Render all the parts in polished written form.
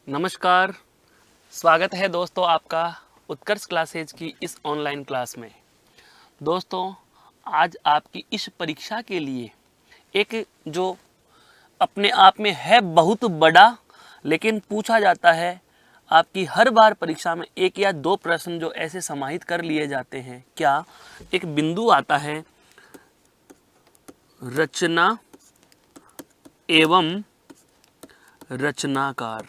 नमस्कार, स्वागत है दोस्तों आपका उत्कर्ष क्लासेज की इस ऑनलाइन क्लास में। दोस्तों, आज आपकी इस परीक्षा के लिए एक जो अपने आप में है बहुत बड़ा, लेकिन पूछा जाता है आपकी हर बार परीक्षा में एक या दो प्रश्न जो ऐसे समाहित कर लिए जाते हैं। क्या एक बिंदु आता है रचना एवं रचनाकार।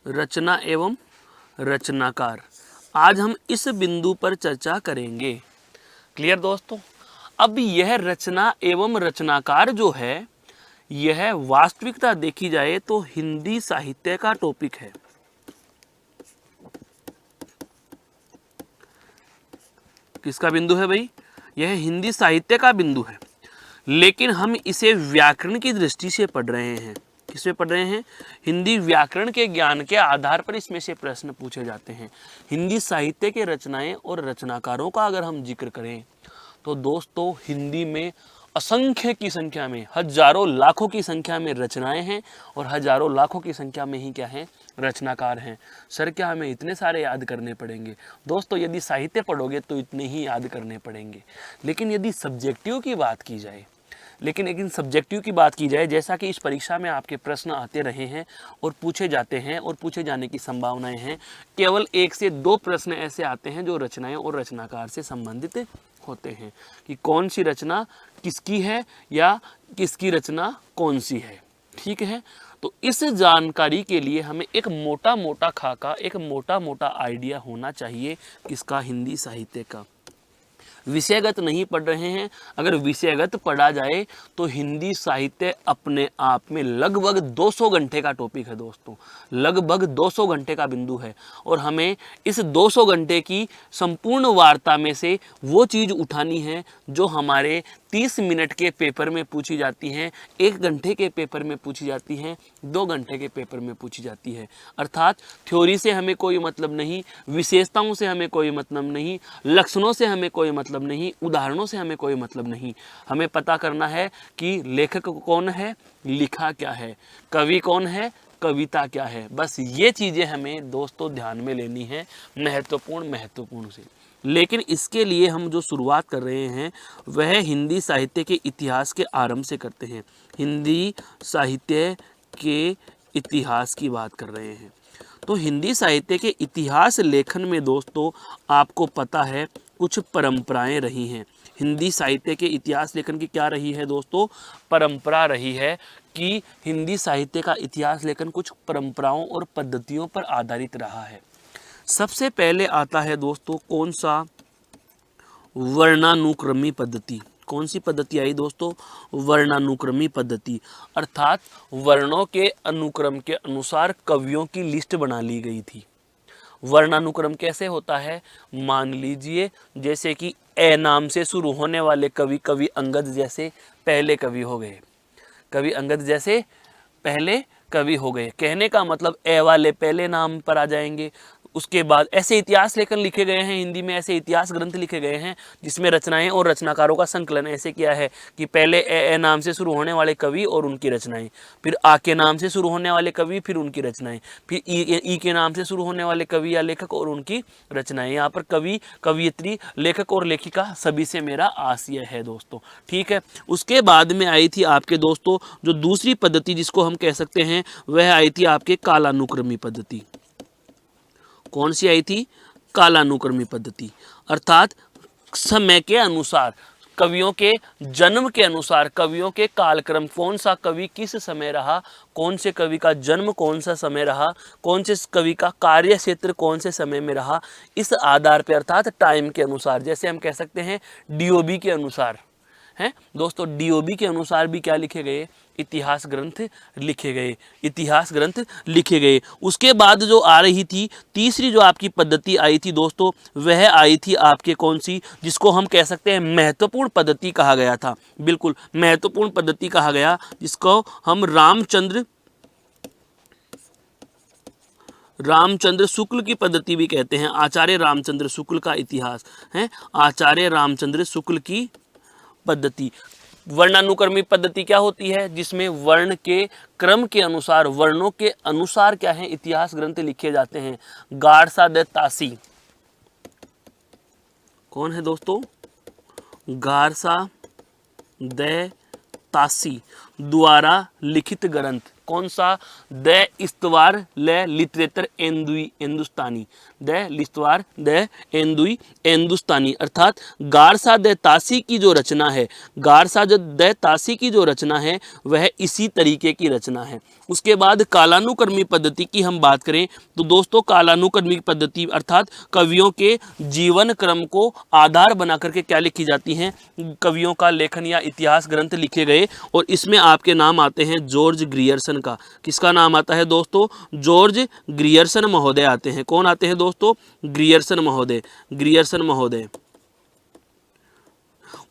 रचना एवं रचनाकार, आज हम इस बिंदु पर चर्चा करेंगे। क्लियर दोस्तों? अब यह रचना एवं रचनाकार जो है, यह वास्तविकता देखी जाए तो हिंदी साहित्य का टॉपिक है। किसका बिंदु है भाई? यह हिंदी साहित्य का बिंदु है, लेकिन हम इसे व्याकरण की दृष्टि से पढ़ रहे हैं। किसमें पढ़ रहे हैं? हिंदी व्याकरण के ज्ञान के आधार पर इसमें से प्रश्न पूछे जाते हैं। हिंदी साहित्य के रचनाएं और रचनाकारों का अगर हम जिक्र करें तो दोस्तों, हिंदी में असंख्य की संख्या में, हजारों लाखों की संख्या में रचनाएं हैं और हजारों लाखों की संख्या में ही क्या है? रचनाकार हैं। सर, क्या हमें इतने सारे याद करने पड़ेंगे? दोस्तों, यदि साहित्य पढ़ोगे तो इतने ही याद करने पड़ेंगे, लेकिन यदि सब्जेक्टिव की बात की जाए, सब्जेक्टिव की बात की जाए, जैसा कि इस परीक्षा में आपके प्रश्न आते रहे हैं और पूछे जाते हैं और पूछे जाने की संभावनाएं हैं, केवल 1 से 2 प्रश्न ऐसे आते हैं जो रचनाएं और रचनाकार से संबंधित होते हैं कि कौन सी रचना किसकी है या किसकी रचना कौन सी है। ठीक है, तो इस जानकारी के लिए हमें एक मोटा मोटा खाका, एक मोटा मोटा आइडिया होना चाहिए। किसका? हिंदी साहित्य का। विषयगत नहीं पढ़ रहे हैं, अगर विषयगत पढ़ा जाए तो हिंदी साहित्य अपने आप में लगभग 200 घंटे का टॉपिक है दोस्तों, लगभग 200 घंटे का बिंदु है। और हमें इस 200 घंटे की संपूर्ण वार्ता में से वो चीज़ उठानी है जो हमारे 30 मिनट के पेपर में पूछी जाती हैं, 1 घंटे के पेपर में पूछी जाती हैं, 2 घंटे के पेपर में पूछी जाती है। अर्थात थ्योरी से हमें कोई मतलब नहीं, विशेषताओं से हमें कोई मतलब नहीं, लक्षणों से हमें कोई मतलब नहीं, उदाहरणों से हमें कोई मतलब नहीं। हमें पता करना है कि लेखक कौन है, लिखा क्या है, कवि कौन है, कविता क्या है। बस ये चीज़ें हमें दोस्तों ध्यान में लेनी है, महत्वपूर्ण से। लेकिन इसके लिए हम जो शुरुआत कर रहे हैं वह हिंदी साहित्य के इतिहास के आरंभ से करते हैं। हिंदी साहित्य के इतिहास की बात कर रहे हैं। तो हिंदी साहित्य के इतिहास लेखन में दोस्तों, आपको पता है कुछ परंपराएं रही हैं। हिंदी साहित्य के इतिहास लेखन की क्या रही है दोस्तों? परंपरा रही है कि हिंदी साहित्य का इतिहास लेखन कुछ परंपराओं और पद्धतियों पर आधारित रहा है। सबसे पहले आता है दोस्तों कौन सा? वर्णानुक्रमी पद्धति। कौन सी पद्धति आई दोस्तों? वर्णानुक्रमी पद्धति। अर्थात वर्णों के अनुक्रम के अनुसार कवियों की लिस्ट बना ली गई थी। वर्णानुक्रम कैसे होता है? मान लीजिए जैसे कि ए नाम से शुरू होने वाले कवि, कवि अंगद जैसे पहले कवि हो गए। कवि अंगद जैसे पहले कवि हो गए। कहने का मतलब ए वाले पहले नाम पर आ जाएंगे। उसके बाद ऐसे इतिहास लेखन लिखे गए हैं, हिंदी में ऐसे इतिहास ग्रंथ लिखे गए हैं जिसमें रचनाएं और रचनाकारों का संकलन ऐसे किया है कि पहले ए नाम से शुरू होने वाले कवि और उनकी रचनाएं, फिर आ के नाम से शुरू होने वाले कवि, फिर उनकी रचनाएं, फिर ई के नाम से शुरू होने वाले कवि या लेखक और उनकी रचनाएं। यहाँ पर कवि, कवियत्री, लेखक और लेखिका सभी से मेरा आशय है दोस्तों। ठीक है, उसके बाद में आई थी आपके दोस्तों जो दूसरी पद्धति जिसको हम कह सकते हैं, वह आई थी आपके कालानुक्रमी पद्धति। कौन सी आई थी? कालानुक्रमी पद्धति। अर्थात समय के अनुसार, कवियों के जन्म के अनुसार, कवियों के कालक्रम, कौन सा कवि किस समय रहा, कौन से कवि का जन्म कौन सा समय रहा, कौन से कवि का कार्य क्षेत्र कौन से समय में रहा, इस आधार पर अर्थात टाइम के अनुसार, जैसे हम कह सकते हैं डीओबी के अनुसार हैं दोस्तों, डीओबी के अनुसार भी क्या लिखे गए? इतिहास ग्रंथ लिखे गए, इतिहास ग्रंथ लिखे गए। उसके बाद जो आ रही थी तीसरी जो आपकी पद्धति आई थी दोस्तों, वह आई थी आपके कौन सी? जिसको हम कह सकते हैं महत्वपूर्ण पद्धति कहा गया था। बिल्कुल महत्वपूर्ण पद्धति कहा गया, जिसको हम रामचंद्र शुक्ल की पद्धति भी कहते हैं। आचार्य रामचंद्र शुक्ल का इतिहास है, आचार्य रामचंद्र शुक्ल की पद्धति। वर्णानुक्रमिक पद्धति क्या होती है? जिसमें वर्ण के क्रम के अनुसार, वर्णों के अनुसार क्या है, इतिहास ग्रंथ लिखे जाते हैं। गारसा द तासी कौन है दोस्तों? गारसा द तासी द्वारा लिखित ग्रंथ कौन सा? द इस्तवार ल लिटरेचर एंदुई हिंदुस्तानी, द लिस्तवार द एंदुई हिंदुस्तानी, अर्थात गारसा द तासी की जो रचना है, गारसा द तासी की जो रचना है वह इसी तरीके की रचना है। उसके बाद कालानुक्रमिक पद्धति की हम बात करें तो दोस्तों कालानुक्रमिक पद्धति अर्थात कवियों के जीवन क्रम को आधार बना करके क्या लिखी जाती हैं? कवियों का लेखन या इतिहास ग्रंथ लिखे गए, और इसमें आपके नाम आते हैं जॉर्ज ग्रियर्सन का। किसका नाम आता है दोस्तों? जॉर्ज ग्रियर्सन महोदय आते हैं। कौन आते हैं दोस्तों? ग्रियर्सन महोदय, ग्रियर्सन महोदय।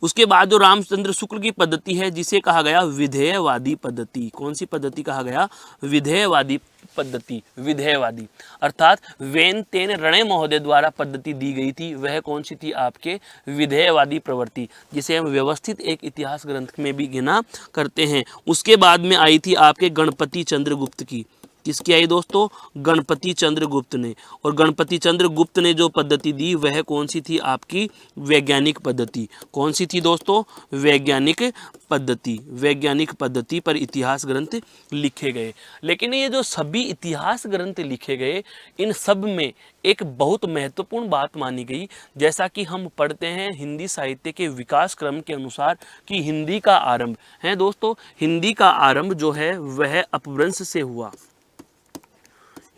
उसके बाद जो रामचंद्र शुक्ल की पद्धति है जिसे कहा गया विधेयवादी पद्धति। कौन सी पद्धति कहा गया? विधेयवादी पद्धति, विधेयवादी अर्थात वेन तेन रणय महोदय द्वारा पद्धति दी गई थी, वह कौन सी थी? आपके विधेयवादी प्रवृत्ति, जिसे हम व्यवस्थित एक इतिहास ग्रंथ में भी गिना करते हैं। उसके बाद में आई थी आपके गणपति चंद्रगुप्त की। किसकी आई दोस्तों? गणपति चंद्रगुप्त ने। और गणपति चंद्रगुप्त ने जो पद्धति दी वह कौन सी थी? आपकी वैज्ञानिक पद्धति। कौन सी थी दोस्तों? वैज्ञानिक पद्धति। वैज्ञानिक पद्धति पर इतिहास ग्रंथ लिखे गए। लेकिन ये जो सभी इतिहास ग्रंथ लिखे गए, इन सब में एक बहुत महत्वपूर्ण बात मानी गई, जैसा कि हम पढ़ते हैं हिंदी साहित्य के विकास क्रम के अनुसार कि हिंदी का आरंभ है दोस्तों, हिंदी का आरंभ जो है वह अपभ्रंश से हुआ।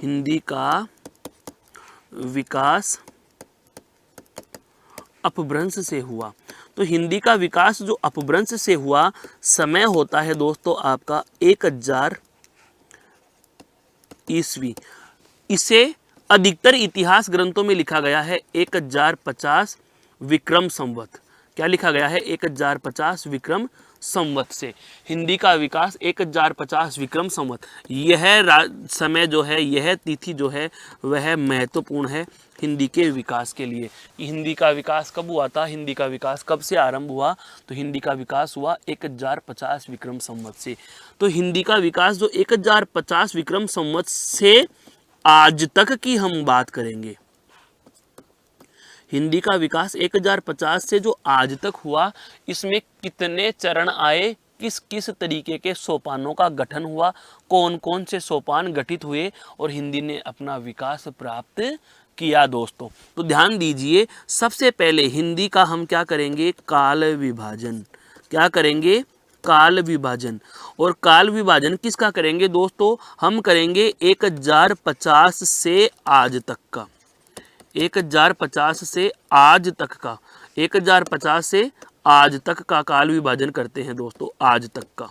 हिंदी का विकास अपभ्रंश से हुआ। तो हिंदी का विकास जो अपभ्रंश से हुआ, समय होता है दोस्तों आपका 1000 ईस्वी। इसे अधिकतर इतिहास ग्रंथों में लिखा गया है 1050 विक्रम संवत। क्या लिखा गया है? 1050 विक्रम संवत से हिंदी का विकास 1050 विक्रम संवत। यह समय जो है, यह तिथि जो है वह महत्वपूर्ण है हिंदी के विकास के लिए। हिंदी का विकास कब हुआ था? हिंदी का विकास कब से आरंभ हुआ? तो हिंदी का विकास हुआ 1050 विक्रम संवत से। तो हिंदी का विकास जो 1050 विक्रम संवत से आज तक की हम बात करेंगे। हिंदी का विकास 1050 से जो आज तक हुआ, इसमें कितने चरण आए, किस किस तरीके के सोपानों का गठन हुआ, कौन कौन से सोपान गठित हुए और हिंदी ने अपना विकास प्राप्त किया दोस्तों। तो ध्यान दीजिए, सबसे पहले हिंदी का हम क्या करेंगे? काल विभाजन। क्या करेंगे? काल विभाजन। और काल विभाजन किसका करेंगे दोस्तों? हम करेंगे 1050 से आज तक का। 1050 से आज तक का, 1050 से आज तक का काल विभाजन करते हैं दोस्तों, आज तक का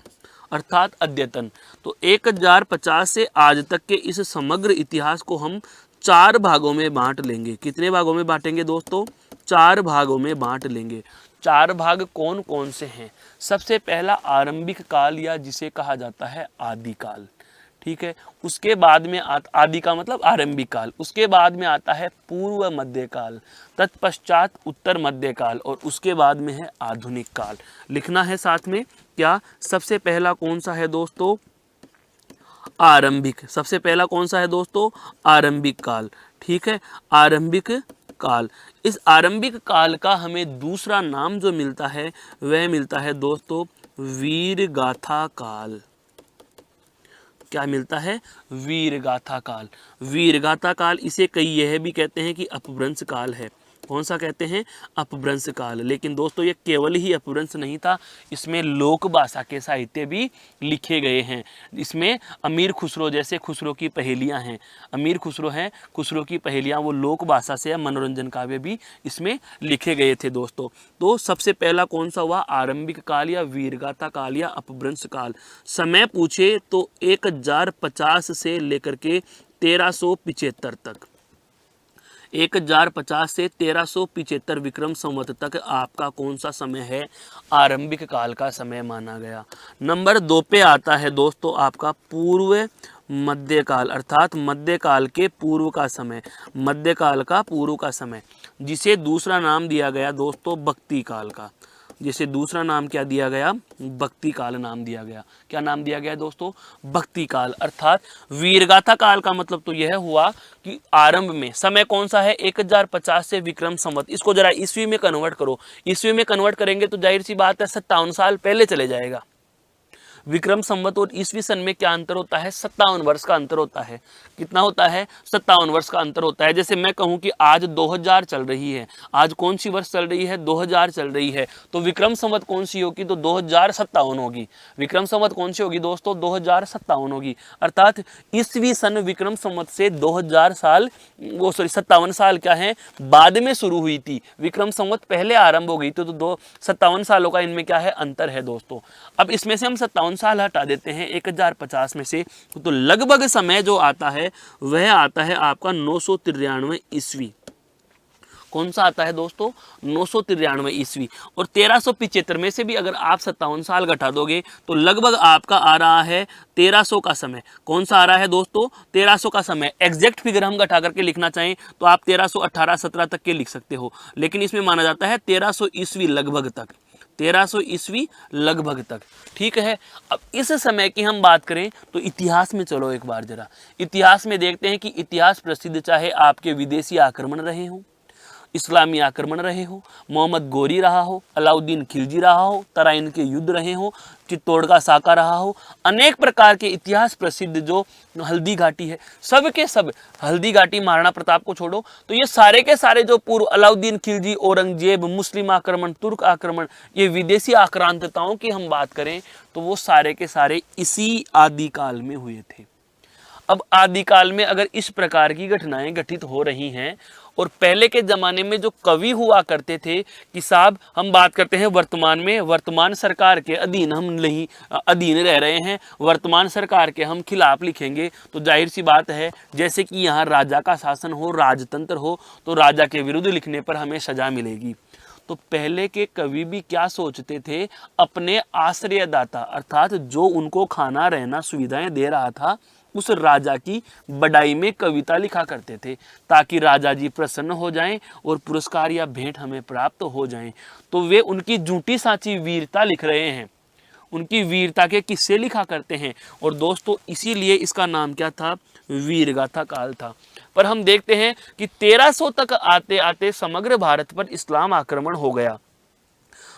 अर्थात अद्यतन। तो 1050 से आज तक के इस समग्र इतिहास को हम 4 भागों में बांट लेंगे। कितने भागों में बांटेंगे दोस्तों? 4 भागों में बांट लेंगे। 4 भाग कौन कौन से हैं? सबसे पहला आरंभिक काल या जिसे कहा जाता है आदिकाल, ठीक है। उसके बाद में आदि का मतलब आरंभिक काल। उसके बाद में आता है पूर्व मध्यकाल, तत्पश्चात उत्तर मध्यकाल और उसके बाद में है आधुनिक काल। लिखना है साथ में क्या? सबसे पहला कौन सा है दोस्तों? आरंभिक। सबसे पहला कौन सा है दोस्तों? आरंभिक काल, ठीक है। आरंभिक काल। इस आरंभिक काल का हमें दूसरा नाम जो मिलता है वह मिलता है दोस्तों वीर गाथा काल। क्या मिलता है? वीर गाथा काल। वीर गाथा काल, इसे कई यह भी कहते हैं कि अपभ्रंश काल है। कौन सा कहते हैं? अपभ्रंश काल। लेकिन दोस्तों ये केवल ही अपभ्रंश नहीं था, इसमें लोक भाषा के साहित्य भी लिखे गए हैं। इसमें अमीर खुसरो जैसे खुसरो की पहेलियां हैं, अमीर खुसरो हैं, खुसरो की पहेलियां, वो लोक भाषा से मनोरंजन काव्य भी इसमें लिखे गए थे दोस्तों। तो सबसे पहला कौन सा हुआ? आरंभिक काल या वीरगाथा काल या अपभ्रंश काल। समय पूछे तो 1050 से लेकर के 1375 तक, 1050 से 1375 विक्रम संवत तक आपका कौन सा समय है? आरंभिक काल का समय माना गया। नंबर 2 पे आता है दोस्तों आपका पूर्व मध्यकाल, अर्थात मध्यकाल के पूर्व का समय, मध्यकाल का पूर्व का समय, जिसे दूसरा नाम दिया गया दोस्तों भक्ति काल का। जिसे दूसरा नाम क्या दिया गया, भक्ति काल नाम दिया गया। क्या नाम दिया गया दोस्तों, भक्ति काल। अर्थात वीरगाथा काल का मतलब तो यह हुआ कि आरंभ में समय कौन सा है, 1050 से विक्रम संवत। इसको जरा ईस्वी में कन्वर्ट करो, ईस्वी में कन्वर्ट करेंगे तो जाहिर सी बात है 57 साल पहले चले जाएगा। विक्रम संवत और ईस्वी सन में क्या अंतर होता है, 57 वर्ष का अंतर होता है। कितना होता है, 57 वर्ष का अंतर होता है। जैसे मैं कहूं कि आज 2000 चल रही है, आज कौन सी वर्ष चल रही है, 2000 चल रही है, तो विक्रम संवत कौन सी होगी, तो 2057 होगी। विक्रम संवत कौन सी होगी दोस्तों, 2057 होगी। अर्थात ईस्वी सन विक्रम संवत से 2000 साल, वो सॉरी 57 साल क्या है, बाद में शुरू हुई थी। विक्रम संवत पहले आरंभ हो गई थी, तो 57 सालों का इनमें क्या है, अंतर है दोस्तों। अब इसमें से हम 57 साल हटा देते हैं 1050 में से, तो लगभग समय जो आता है वह आता है आपका 993 ईस्वी। कौन सा आता है दोस्तों, 993 ईस्वी। और 1375 में से भी अगर आप 57 साल घटा दोगे तो लगभग आपका आ रहा है 1300 का समय। कौन सा आ रहा है दोस्तों, 1300 का समय। एग्जैक्ट फिगर हम घटा करके लिखना चाहें तो आप 1318 17 तक के लिख सकते हो, लेकिन इसमें माना जाता है 1300 ईस्वी लगभग तक, 1300 ईस्वी लगभग तक। ठीक है, अब इस समय की हम बात करें तो इतिहास में चलो एक बार जरा इतिहास में देखते हैं कि इतिहास प्रसिद्ध चाहे आपके विदेशी आक्रमण रहे हों, इस्लामी आक्रमण रहे हो, मोहम्मद गोरी रहा हो, अलाउद्दीन खिलजी रहा हो, तराइन के युद्ध रहे हो, चित्तौड़ का साका रहा हो, अनेक प्रकार के इतिहास प्रसिद्ध जो हल्दी घाटी है, सब के सब, हल्दी घाटी महाराणा प्रताप को छोड़ो तो ये सारे के सारे जो पूर्व अलाउद्दीन खिलजी, औरंगजेब, मुस्लिम आक्रमण, तुर्क आक्रमण, ये विदेशी आक्रांतताओं की हम बात करें तो वो सारे के सारे इसी आदिकाल में हुए थे। अब आदिकाल में अगर इस प्रकार की घटनाएं घटित हो रही हैं और पहले के ज़माने में जो कवि हुआ करते थे कि साहब हम बात करते हैं वर्तमान में, वर्तमान सरकार के अधीन हम नहीं अधीन रह रहे हैं, वर्तमान सरकार के हम खिलाफ लिखेंगे तो जाहिर सी बात है जैसे कि यहाँ राजा का शासन हो, राजतंत्र हो, तो राजा के विरुद्ध लिखने पर हमें सजा मिलेगी। तो पहले के कवि भी क्या सोचते थे, अपने आश्रयदाता अर्थात जो उनको खाना रहना सुविधाएं दे रहा था उस राजा की बड़ाई में कविता लिखा करते थे ताकि राजा जी प्रसन्न हो जाएं और पुरस्कार या भेंट हमें प्राप्त हो जाएं। तो वे उनकी झूठी साची वीरता लिख रहे हैं, उनकी वीरता के किस्से लिखा करते हैं। और दोस्तों इसीलिए इसका नाम क्या था, वीरगाथा काल था। पर हम देखते हैं कि 1300 तक आते आते समग्र भारत पर इस्लाम आक्रमण हो गया,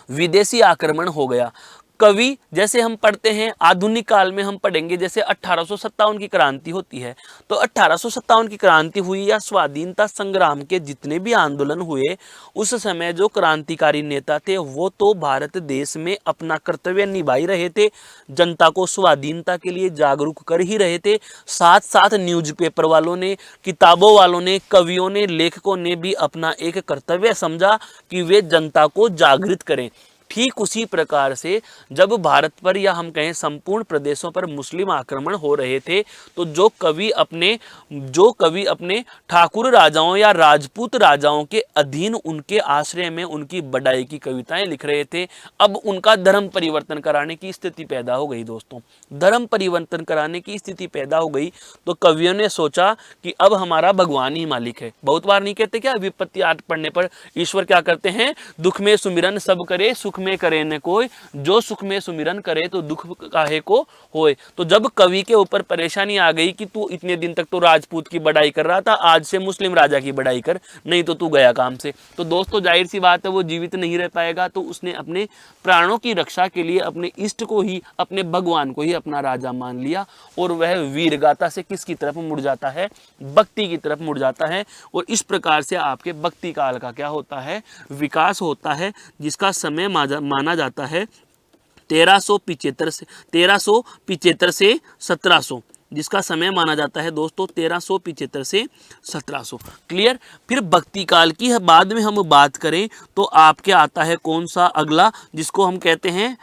विदेशी आक्रमण हो गया। कवि जैसे हम पढ़ते हैं आधुनिक काल में हम पढ़ेंगे जैसे 1857 की क्रांति होती है, तो 1857 की क्रांति हुई या स्वाधीनता संग्राम के जितने भी आंदोलन हुए उस समय जो क्रांतिकारी नेता थे वो तो भारत देश में अपना कर्तव्य निभा ही रहे थे, जनता को स्वाधीनता के लिए जागरूक कर ही रहे थे। साथ साथ न्यूज़पेपर वालों ने, किताबों वालों ने, कवियों ने, लेखकों ने भी अपना एक कर्तव्य समझा कि वे जनता को जागृत करें। ठीक उसी प्रकार से जब भारत पर या हम कहें संपूर्ण प्रदेशों पर मुस्लिम आक्रमण हो रहे थे तो जो कवि अपने ठाकुर राजाओं या राजपूत राजाओं के अधीन उनके आश्रय में उनकी बड़ाई की कविताएं लिख रहे थे, अब उनका धर्म परिवर्तन कराने की स्थिति पैदा हो गई। दोस्तों धर्म परिवर्तन कराने की स्थिति पैदा हो गई तो कवियों ने सोचा कि अब हमारा भगवान ही मालिक है। बहुत बार नहीं कहते क्या, विपत्ति आठ पढ़ने पर ईश्वर क्या करते हैं, दुख में सुमिरन सब करे सुख में करे न कोई, जो सुख में सुमिरन करे तो दुख काहे को होए। तो जब कवि के ऊपर परेशानी आ गई कि तू इतने दिन तक तो राजपूत की बड़ाई कर रहा था, आज से मुस्लिम राजा की बड़ाई कर, नहीं तो तू गया काम से, तो दोस्तों जाहिर सी बात है वो जीवित नहीं रह पाएगा। तो उसने अपने प्राणों की रक्षा के लिए अपने इष्ट को ही, अपने भगवान को ही अपना राजा मान लिया और वह वीरगाथा से किसकी तरफ मुड़ जाता है, भक्ति की तरफ मुड़ जाता है। और इस प्रकार से आपके भक्ति काल का क्या होता है, विकास होता है, जिसका समय माना जाता है 1375 से 1700, जिसका समय माना जाता है दोस्तों 1375 से 1700। क्लियर। फिर भक्ति काल की बाद में हम बात करें तो आपके आता है कौन सा अगला, जिसको हम कहते हैं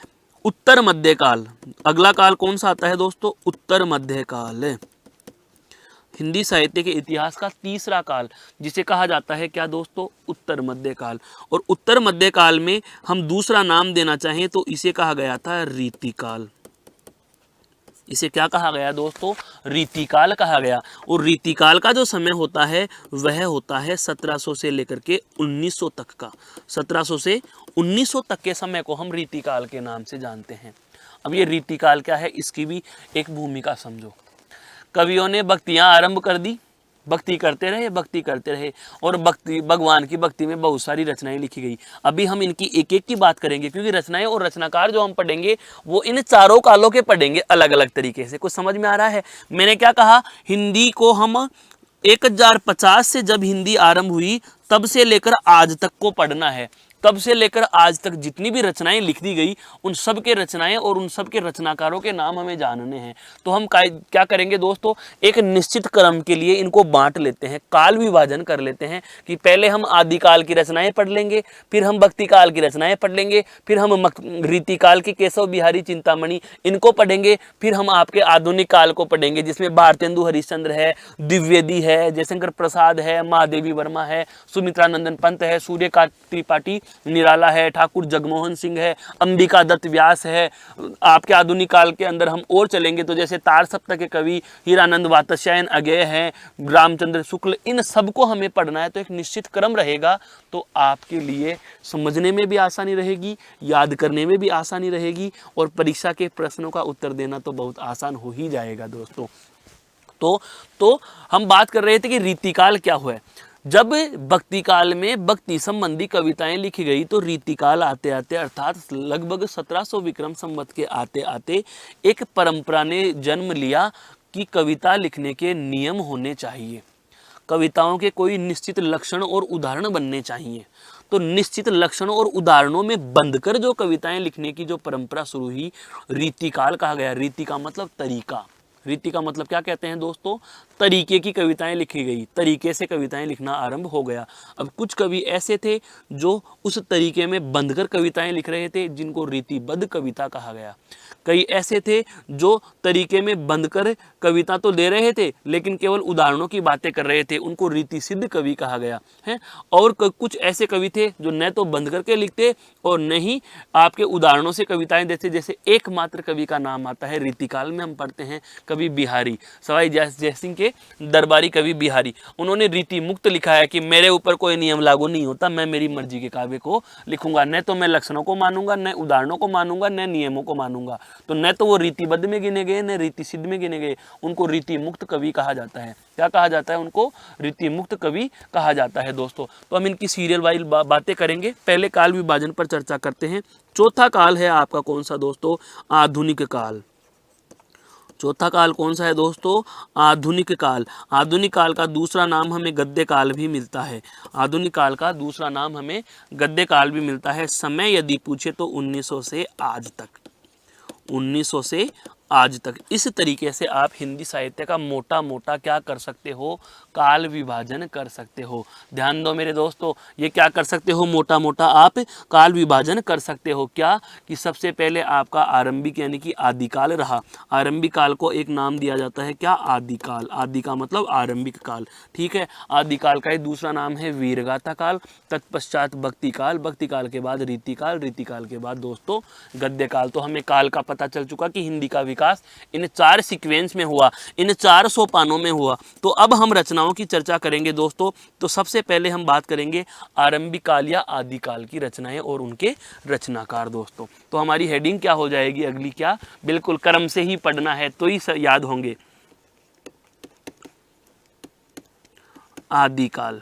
उत्तर मध्य काल। अगला काल कौन सा आता है दोस्तों, उत्तर मध्य काल, हिंदी साहित्य के इतिहास का तीसरा काल, जिसे कहा जाता है क्या दोस्तों, उत्तर मध्य काल। और उत्तर मध्य काल में हम दूसरा नाम देना चाहें तो इसे कहा गया था रीति काल। इसे क्या कहा गया दोस्तों? रीतिकाल कहा गया। और रीतिकाल का जो समय होता है वह होता है 1700 से लेकर के 1900 तक का। 1700 से 1900 तक के समय को हम रीतिकाल के नाम से जानते हैं। अब ये रीतिकाल क्या है, इसकी भी एक भूमिका समझो। कवियों ने भक्तियां आरंभ कर दी, भक्ति करते रहे और भक्ति, भगवान की भक्ति में बहुत सारी रचनाएं लिखी गई। अभी हम इनकी एक एक की बात करेंगे, क्योंकि रचनाएं और रचनाकार जो हम पढ़ेंगे वो इन चारों कालों के पढ़ेंगे अलग अलग तरीके से। कुछ समझ में आ रहा है? मैंने क्या कहा, हिंदी को हम 1050 से जब हिंदी आरंभ हुई तब से लेकर आज तक को पढ़ना है। तब से लेकर आज तक जितनी भी रचनाएं लिख दी गई उन सब के रचनाएं और उन सब के रचनाकारों के नाम हमें जानने हैं। तो हम क्या करेंगे दोस्तों, एक निश्चित क्रम के लिए इनको बांट लेते हैं, काल विभाजन कर लेते हैं कि पहले हम आदिकाल की रचनाएं पढ़ लेंगे, फिर हम भक्ति काल की रचनाएं पढ़ लेंगे, फिर हम रीतिकाल की केशव बिहारी चिंतामणि इनको पढ़ेंगे, फिर हम आपके आधुनिक काल को पढ़ेंगे जिसमें भारतेंदु हरिश्चंद्र है, द्विवेदी है, जयशंकर प्रसाद है, महादेवी वर्मा है, सुमित्रानंदन पंत है, सूर्यकांत त्रिपाठी निराला है, ठाकुर जगमोहन सिंह है, अंबिका दत्त व्यास है। आपके आधुनिक काल के अंदर हम और चलेंगे तो जैसे तार सप्तक के कवि हीरानंद वात्स्यायन अगेय हैं, रामचंद्र शुक्ल, इन सबको हमें पढ़ना है। तो एक निश्चित क्रम रहेगा तो आपके लिए समझने में भी आसानी रहेगी, याद करने में भी आसानी रहेगी और परीक्षा के प्रश्नों का उत्तर देना तो बहुत आसान हो ही जाएगा दोस्तों। तो हम बात कर रहे थे कि रीतिकाल क्या हुआ है। जब भक्ति काल में भक्ति संबंधी कविताएं लिखी गई तो रीतिकाल आते आते अर्थात लगभग 1700 विक्रम संवत के आते आते एक परंपरा ने जन्म लिया कि कविता लिखने के नियम होने चाहिए, कविताओं के कोई निश्चित लक्षण और उदाहरण बनने चाहिए। तो निश्चित लक्षणों और उदाहरणों में बंधकर जो कविताएं लिखने की जो परंपरा शुरू हुई, रीतिकाल कहा गया। रीति का मतलब तरीका, रीति का मतलब क्या कहते हैं दोस्तों, तरीके की कविताएं लिखी गई, तरीके से कविताएं लिखना आरंभ हो गया। अब कुछ कवि ऐसे थे जो उस तरीके में बंधकर कविताएं लिख रहे थे जिनको रीतिबद्ध कविता कहा गया। कई ऐसे थे जो तरीके में बंधकर कविता तो दे रहे थे लेकिन केवल उदाहरणों की बातें कर रहे थे, उनको रीति सिद्ध कवि कहा गया है। और कुछ ऐसे कवि थे जो न तो बंध करके लिखते और न ही आपके उदाहरणों से कविताएं देते। जैसे एकमात्र कवि का नाम आता है रीतिकाल में हम पढ़ते हैं, कवि बिहारी, सवाई जयसिंह के दरबारी कवि बिहारी। उन्होंने रीति मुक्त लिखा है कि मेरे ऊपर कोई नियम लागू नहीं होता, मैं मेरी मर्जी के काव्य को लिखूंगा, न तो मैं लक्षणों को मानूंगा, न उदाहरणों को मानूंगा, न नियमों को मानूंगा। तो न तो वो रीतिबद्ध में गिने गए न रीति सिद्ध में गिने गए, उनको रीति मुक्त कवि कहा जाता है। क्या कहा जाता है? उनको रीति मुक्त कवि कहा जाता है दोस्तों। तो हम इनकी सीरियल वाइज बातें करेंगे। पहले काल विभाजन पर चर्चा करते हैं। चौथा काल है आपका कौन सा दोस्तों? आधुनिक काल। चौथा काल कौन सा है दोस्तों? आधुनिक काल। आधुनिक काल का दूसरा नाम हमें गद्य काल भी मिलता है। आधुनिक काल का दूसरा नाम हमें गद्य काल भी मिलता है। समय यदि पूछे तो 1900 से आज तक, 1900 से आज तक। इस तरीके से आप हिंदी साहित्य का मोटा मोटा क्या कर सकते हो? काल विभाजन कर सकते हो। ध्यान दो मेरे दोस्तों, ये क्या कर सकते हो? मोटा मोटा आप काल विभाजन कर सकते हो। क्या कि सबसे पहले आपका आरंभिक यानी कि आदिकाल रहा। आरंभिक काल को एक नाम दिया जाता है क्या? आदिकाल। आदि का मतलब आरंभिक काल, ठीक है। आदिकाल का एक दूसरा नाम है वीरगाथा काल। तत्पश्चात भक्ति काल, भक्ति काल के बाद रीतिकाल, रीतिकाल के बाद दोस्तों गद्य काल। तो हमें काल का पता चल चुका कि हिंदी का विकास इन 4 सीक्वेंस में हुआ, इन 4 सोपानों में हुआ। तो अब हम रचनाओं की चर्चा करेंगे दोस्तों। तो सबसे पहले हम बात करेंगे आरंभिक काल या आदिकाल की रचनाएं और उनके रचनाकार दोस्तों। तो हमारी हेडिंग क्या हो जाएगी अगली? क्या बिल्कुल क्रम से ही पढ़ना है तो ही याद होंगे। आदिकाल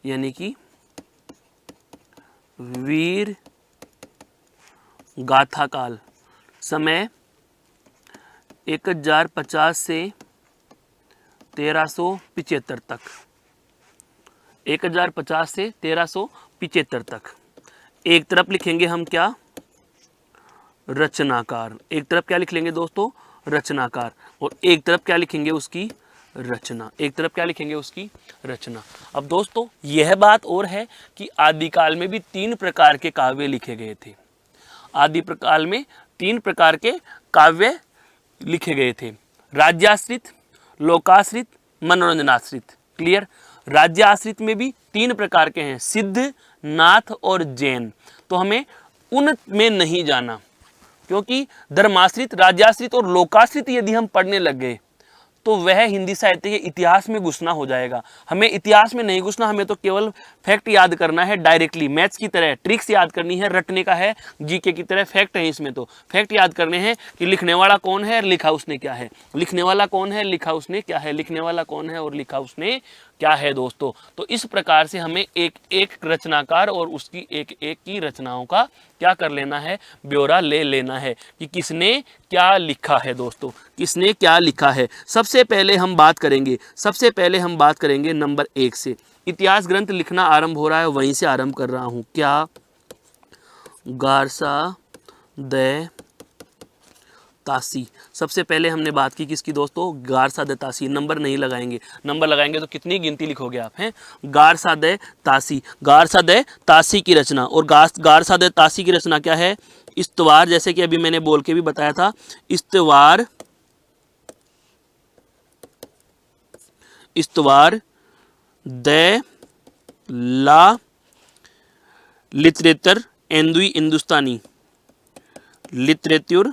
यानी कि वीर गाथा काल। समय 1050 से 1375 तक, 1050 से 1375 तक। एक तरफ लिखेंगे हम क्या? रचनाकार। एक तरफ क्या लिख लेंगे दोस्तों? रचनाकार। और एक तरफ क्या लिखेंगे? उसकी रचना। एक तरफ क्या लिखेंगे? उसकी रचना। अब दोस्तों यह बात और है कि आदिकाल में भी 3 प्रकार के काव्य लिखे गए थे। आदिकाल में 3 प्रकार के काव्य लिखे गए थे, राज्याश्रित, लोकाश्रित, मनोरंजनाश्रित। क्लियर? राज्याश्रित में भी 3 प्रकार के हैं, सिद्ध, नाथ और जैन। तो हमें उन में नहीं जाना, क्योंकि धर्माश्रित, राज्याश्रित और लोकाश्रित यदि हम पढ़ने लग गए तो वह हिंदी साहित्य के इतिहास में घुसना हो जाएगा। हमें इतिहास में नहीं घुसना, हमें तो केवल फैक्ट याद करना है डायरेक्टली, मैथ्स की तरह ट्रिक्स याद करनी है, रटने का है, जीके की तरह फैक्ट है इसमें। तो फैक्ट याद करने हैं कि लिखने वाला कौन है, लिखा उसने क्या है, लिखने वाला कौन है, लिखा उसने क्या है, लिखने वाला कौन है और लिखा उसने क्या है दोस्तों। तो इस प्रकार से हमें एक एक रचनाकार और उसकी एक एक की रचनाओं का क्या कर लेना है, ब्यौरा ले लेना है कि किसने क्या लिखा है दोस्तों, किसने क्या लिखा है। सबसे पहले हम बात करेंगे नंबर 1 से। इतिहास ग्रंथ लिखना आरंभ हो रहा है, वहीं से आरंभ कर रहा हूं। क्या? गारसा द तासी। सबसे पहले हमने बात की किसकी दोस्तों? गारसा द तासी। नंबर नहीं लगाएंगे, नंबर लगाएंगे तो कितनी गिनती लिखोगे आप हैं। गारसा द तासी, गारसा द तासी की रचना। और गारसा द तासी की रचना क्या है? इस्तवार, जैसे कि अभी मैंने बोल के भी बताया था, इस्तवार द ला लिटरेचर एंदुई हिंदुस्तानी, लिटरेचर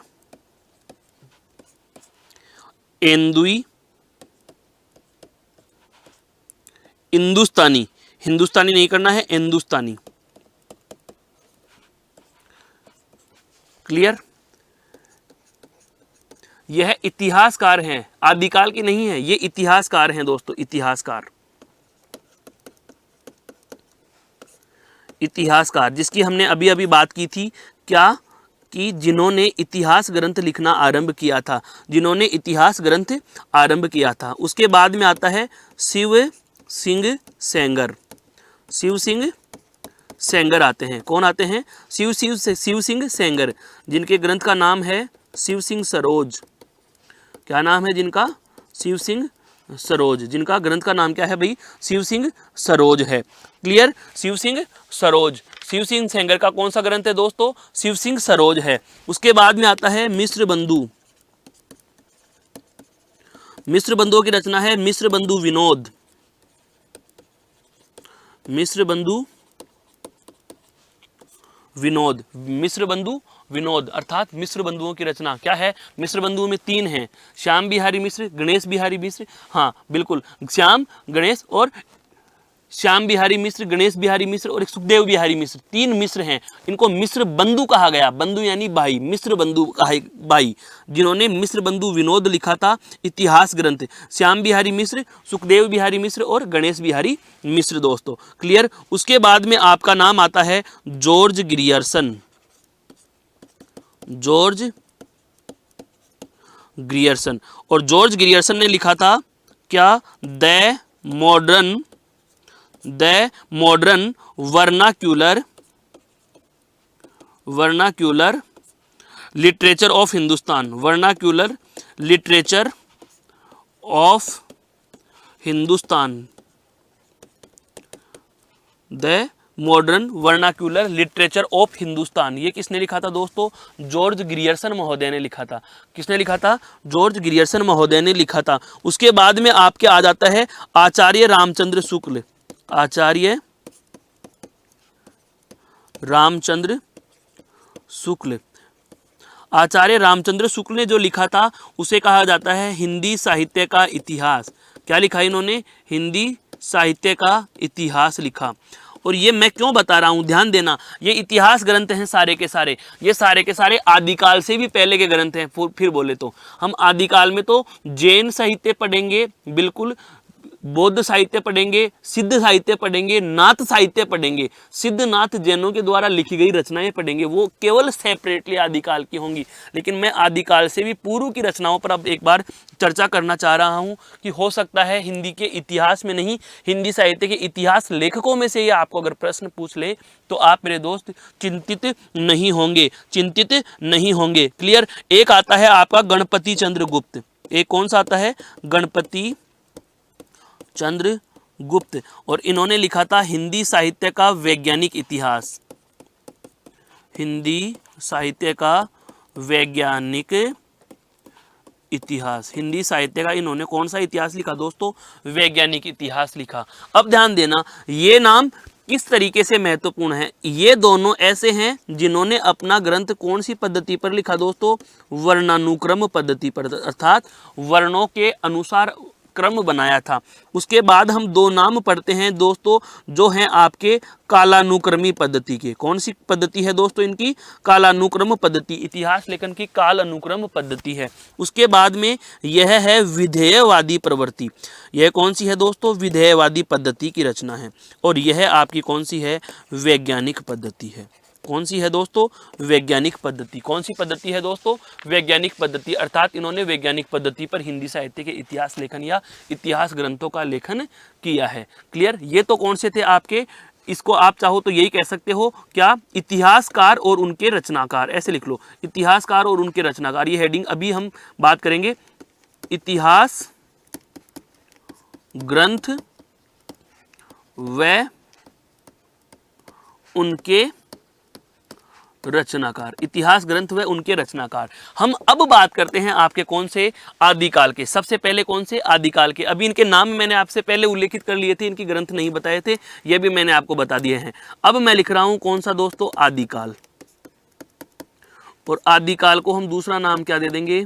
एंदुई हिंदुस्तानी, हिंदुस्तानी नहीं करना है, हिंदुस्तानी। क्लियर? यह इतिहासकार हैं, आदिकाल के नहीं है, ये इतिहासकार हैं दोस्तों, इतिहासकार। इतिहासकार जिसकी हमने अभी अभी बात की थी, क्या कि जिन्होंने इतिहास ग्रंथ लिखना आरंभ किया था, जिन्होंने इतिहास ग्रंथ आरंभ किया था। उसके बाद में आता है शिव सिंह सेंगर। शिव सिंह सेंगर आते हैं। कौन आते हैं? शिव सिंह सेंगर, जिनके ग्रंथ का नाम है शिव सिंह सरोज। क्या नाम है जिनका? शिव सिंह सरोज। जिनका ग्रंथ का नाम क्या है भाई? शिव सिंह सरोज है। क्लियर? शिव सिंह सरोज। शिव सिंह सेंगर का कौन सा ग्रंथ है दोस्तों? शिव सिंह सरोज है। उसके बाद में आता है मिश्र बंधु। मिश्र बंधुओं की रचना है मिश्र बंधु विनोद। मिश्र बंधु विनोद, मिश्र बंधु विनोद अर्थात मिश्र बंधुओं की रचना क्या है? मिश्र बंधुओं में 3 हैं, श्याम बिहारी मिश्र, गणेश बिहारी मिश्र। हाँ बिल्कुल, श्याम, गणेश और श्याम बिहारी मिश्र, गणेश बिहारी मिश्र और एक सुखदेव बिहारी मिश्र, 3 मिश्र हैं। इनको मिश्र बंधु कहा गया, बंधु यानी भाई, मिश्र बंधु भाई, जिन्होंने मिश्र बंधु विनोद लिखा था इतिहास ग्रंथ। श्याम बिहारी मिश्र, सुखदेव बिहारी मिश्र और गणेश बिहारी मिश्र दोस्तों। क्लियर? उसके बाद में आपका नाम आता है जॉर्ज ग्रियर्सन। George Grierson. और जॉर्ज ग्रियर्सन ने लिखा था क्या? The modern vernacular literature of Hindustan. Vernacular literature of Hindustan, the modern vernacular literature of Hindustan. ये किसने लिखा था दोस्तों? जॉर्ज ग्रियर्सन महोदय ने लिखा था। किसने लिखा था? जॉर्ज ग्रियर्सन महोदय ने लिखा था। उसके बाद में आपके आ जाता है आचार्य रामचंद्र शुक्ल। आचार्य रामचंद्र शुक्ल। आचार्य रामचंद्र शुक्ल ने जो लिखा था उसे कहा जाता है हिंदी साहित्य का इतिहास। क्या लिखा इन्होंने? हिंदी साहित्य का इतिहास लिखा। और ये मैं क्यों बता रहा हूं, ध्यान देना, ये इतिहास ग्रंथ हैं सारे के सारे, ये सारे के सारे आदिकाल से भी पहले के ग्रंथ हैं। फिर बोले तो हम आदिकाल में तो जैन साहित्य पढ़ेंगे, बिल्कुल बौद्ध साहित्य पढ़ेंगे, सिद्ध साहित्य पढ़ेंगे, नाथ साहित्य पढ़ेंगे, सिद्ध नाथ जैनों के द्वारा लिखी गई रचनाएं पढ़ेंगे, वो केवल सेपरेटली आदिकाल की होंगी। लेकिन मैं आदिकाल से भी पूर्व की रचनाओं पर अब एक बार चर्चा करना चाह रहा हूं कि हो सकता है हिंदी के इतिहास में नहीं, हिंदी साहित्य के इतिहास लेखकों में से ये आपको अगर प्रश्न पूछ ले तो आप मेरे दोस्त चिंतित नहीं होंगे, चिंतित नहीं होंगे। क्लियर? एक आता है आपका गणपति चंद्र गुप्त। एक कौन सा आता है? गणपति चंद्र गुप्त। और इन्होंने लिखा था हिंदी साहित्य का वैज्ञानिक इतिहास। हिंदी साहित्य का वैज्ञानिक इतिहास। हिंदी साहित्य का इन्होंने कौन सा इतिहास लिखा दोस्तों? वैज्ञानिक इतिहास लिखा। अब ध्यान देना, ये नाम किस तरीके से महत्वपूर्ण है? ये दोनों ऐसे हैं जिन्होंने अपना ग्रंथ कौन सी पद्धति पर लिखा दोस्तों? वर्णानुक्रम पद्धति पर, अर्थात वर्णों के अनुसार क्रम बनाया था। उसके बाद हम दो नाम पढ़ते हैं दोस्तों जो हैं आपके कालानुक्रमी पद्धति के। कौन सी पद्धति है दोस्तों इनकी? कालानुक्रम पद्धति, इतिहास लेखन की कालानुक्रम पद्धति है। उसके बाद में यह है विधेयवादी प्रवृत्ति। यह कौन सी है दोस्तों? विधेयवादी पद्धति की रचना है। और यह आपकी कौन सी है? वैज्ञानिक पद्धति है। कौन सी है दोस्तों? वैज्ञानिक पद्धति। कौन सी पद्धति है दोस्तों? वैज्ञानिक पद्धति, अर्थात इन्होंने वैज्ञानिक पद्धति पर हिंदी साहित्य के इतिहास लेखन या इतिहास ग्रंथों का लेखन किया है। क्लियर? ये तो कौन से थे आपके? इसको आप चाहो तो यही कह सकते हो क्या? इतिहासकार और उनके रचनाकार, ऐसे लिख लो, इतिहासकार और उनके रचनाकार। ये हेडिंग अभी हम बात करेंगे। इतिहास ग्रंथ व उनके रचनाकार, इतिहास ग्रंथ व उनके रचनाकार। हम अब बात करते हैं आपके कौन से? आदिकाल के। सबसे पहले कौन से? आदिकाल के। अभी इनके नाम मैंने आपसे पहले उल्लेखित कर लिए थे, इनकी ग्रंथ नहीं बताए थे, ये भी मैंने आपको बता दिए हैं। अब मैं लिख रहा हूं कौन सा दोस्तों? आदिकाल। और आदिकाल को हम दूसरा नाम क्या दे देंगे?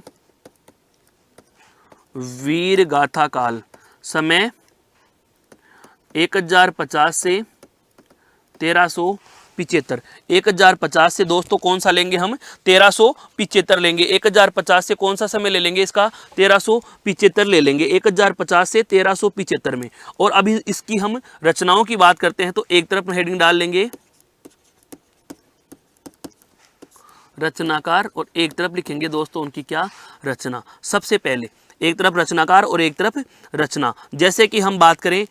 वीर गाथा काल। समय 1050 से 1375। 1050 से दोस्तों कौन सा लेंगे हम? 1375 लेंगे। 1050 से कौन सा समय ले लेंगे इसका? 1375 ले लेंगे। 1050 से 1375 में। और अभी इसकी हम रचनाओं की बात करते हैं तो एक तरफ हेडिंग डाल लेंगे रचनाकार और एक तरफ लिखेंगे दोस्तों उनकी क्या? रचना। सबसे पहले एक तरफ रचनाकार और एक तरफ रचना। जैसे कि हम बात करें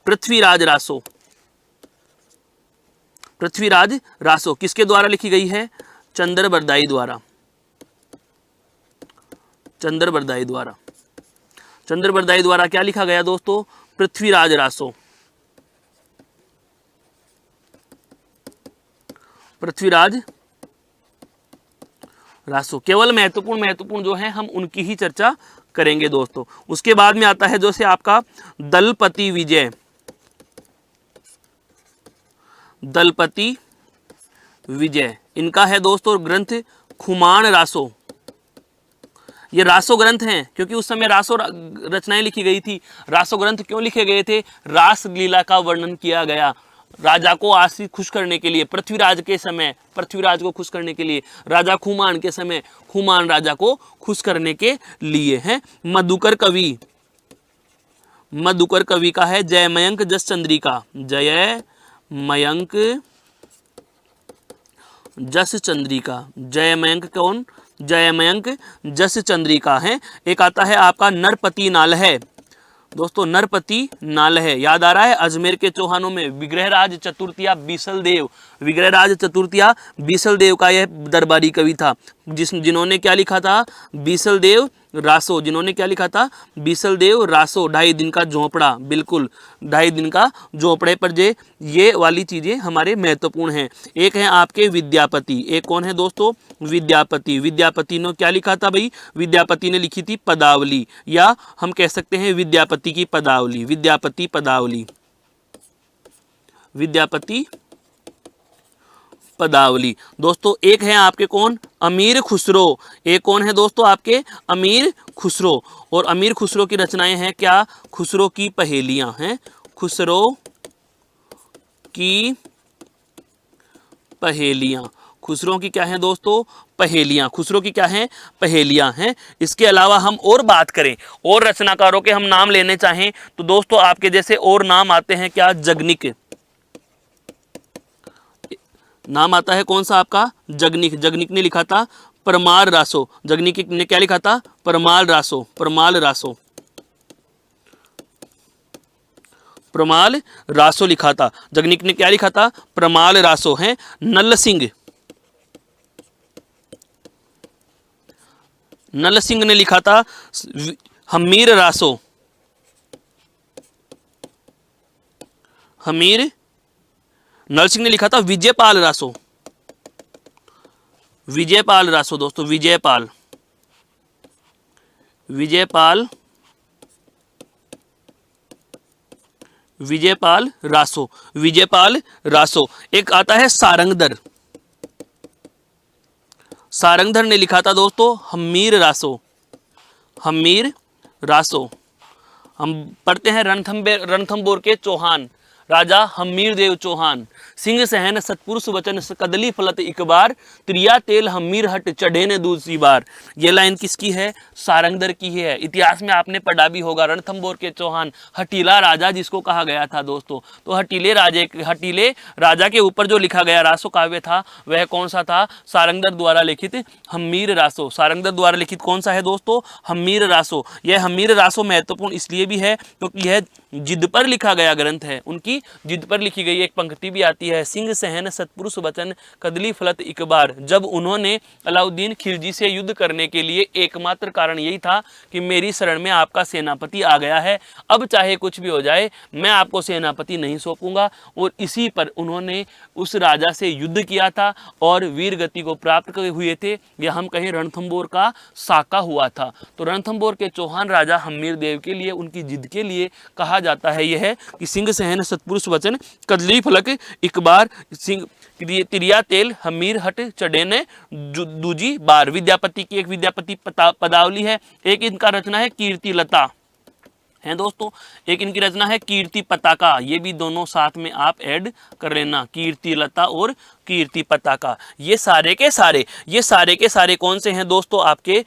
पृथ्वीराज रासो। पृथ्वीराज रासो किसके द्वारा लिखी गई है? चंद्रबरदाई द्वारा। चंद्रबरदाई द्वारा। चंद्रबरदाई द्वारा क्या लिखा गया दोस्तों? पृथ्वीराज रासो। पृथ्वीराज रासो। केवल महत्वपूर्ण जो है हम उनकी ही चर्चा करेंगे दोस्तों। उसके बाद में आता है जैसे आपका दलपति विजय। दलपति विजय इनका है दोस्तों ग्रंथ खुमान रासो। ये रासो ग्रंथ हैं क्योंकि उस समय रासो रचनाएं लिखी गई थी। रासो ग्रंथ क्यों लिखे गए थे? रास लीला का वर्णन किया गया, राजा को आशी खुश करने के लिए। पृथ्वीराज के समय पृथ्वीराज को खुश करने के लिए, राजा खुमान के समय खुमान राजा को खुश करने के लिए हैं। मधुकर कवि। मधुकर कवि का है जयमयंक जस चंद्रिका। जयमयंक जस चंद्रिका। जयमयंक कौन? जयमयंक जस चंद्रिका है। एक आता है आपका नरपति नालह। दोस्तों नरपति नालह याद आ रहा है? अजमेर के चौहानों में विग्रहराज चतुर्थिया बीसल देव। विग्रहराज चतुर्थिया बीसल देव का यह दरबारी कवि था जिन्होंने क्या लिखा था? बीसल देव रासो। जिन्होंने क्या लिखा था? बीसल देव रासो। 2.5 दिन का झोंपड़ा। बिल्कुल 2.5 दिन का झोंपड़े पर ये वाली चीजें हमारे महत्वपूर्ण हैं। एक है आपके विद्यापति। एक कौन है दोस्तों? विद्यापति। विद्यापति ने क्या लिखा था भाई? विद्यापति ने लिखी थी पदावली, या हम कह सकते हैं विद्यापति की पदावली। विद्यापति पदावली। विद्यापति पदावली। दोस्तों एक है आपके कौन? अमीर खुसरो। एक कौन है दोस्तों आपके? अमीर खुसरो। और अमीर खुसरो की रचनाएं हैं क्या? खुसरो की पहेलियां हैं। खुसरो की पहेलियां। खुसरो की क्या है दोस्तों? पहेलियां। खुसरो की क्या है? पहेलियां हैं। इसके अलावा हम और बात करें और रचनाकारों के हम नाम लेने चाहें तो दोस्तों आपके जैसे और नाम आते हैं क्या? जगनिक। नाम आता है कौन सा आपका? जगनिक। जगनिक ने लिखा था परमार रासो। जगनिक ने क्या लिखा था? परमाल रासो। परमाल रासो। परमाल रासो लिखा था। जगनिक ने क्या लिखा था? परमाल रासो है। नल सिंह। नल सिंह ने लिखा था हमीर रासो। हमीर। नल सिंह ने लिखा था विजयपाल रासो। विजयपाल रासो दोस्तों। विजयपाल। विजयपाल विजयपाल रासो, विजयपाल रासो। एक आता है सारंगधर, सारंगधर ने लिखा था दोस्तों हम्मीर रासो, हम्मीर रासो। हम पढ़ते हैं रणथंबोर के चौहान, राजा हम्मीर देव चौहान। सिंह सहन सतपुरुष वचन कदली फलत एक बार, त्रिया तेल हम्मीर हट चढ़े ने दूसरी बार। ये लाइन किसकी है? सारंगधर की है। इतिहास में आपने पढ़ा भी होगा, रणथंबोर के चौहान हटीला राजा जिसको कहा गया था दोस्तों। तो हटीले राजा के ऊपर जो लिखा गया रासो काव्य था वह कौन सा था? सारंगधर द्वारा लिखित हम्मीर रासो। सारंगधर द्वारा लिखित कौन सा है दोस्तों? हम्मीर रासो। यह हम्मीर रासो महत्वपूर्ण इसलिए भी है क्योंकि यह जिद पर लिखा गया ग्रंथ है, उनकी जिद पर लिखी गई। एक पंक्ति भी आती है, सिंह सहन सतपुरुष वचन कदली फलत एक बार। जब उन्होंने अलाउद्दीन खिलजी से युद्ध करने के लिए एकमात्र कारण यही था कि मेरी शरण में आपका सेनापति आ गया है, अब चाहे कुछ भी हो जाए मैं आपको सेनापति नहीं सौंपूंगा। और इसी पर उन्होंने उस राजा से युद्ध किया था और वीर गति को प्राप्त हुए थे, या हम कहें रणथंबोर का साका हुआ था। तो रणथंबोर के चौहान राजा हम्मीर देव के लिए, उनकी जिद के लिए कहा जाता है यह कि सिंह सहन सतपुरुष वचन कदली फलक एक बार, सिंह तिरिया तेल हमीर हट चढ़े ने दूजी बार। विद्यापति की एक विद्यापति पदावली है, एक इनका रचना है कीर्ति लता है दोस्तों, एक इनकी रचना है कीर्ति पताका। ये भी दोनों साथ में आप ऐड कर लेना, कीर्ति लता और कीर्ति पताका। ये सारे के सारे कौन से हैं दोस्तों? आपके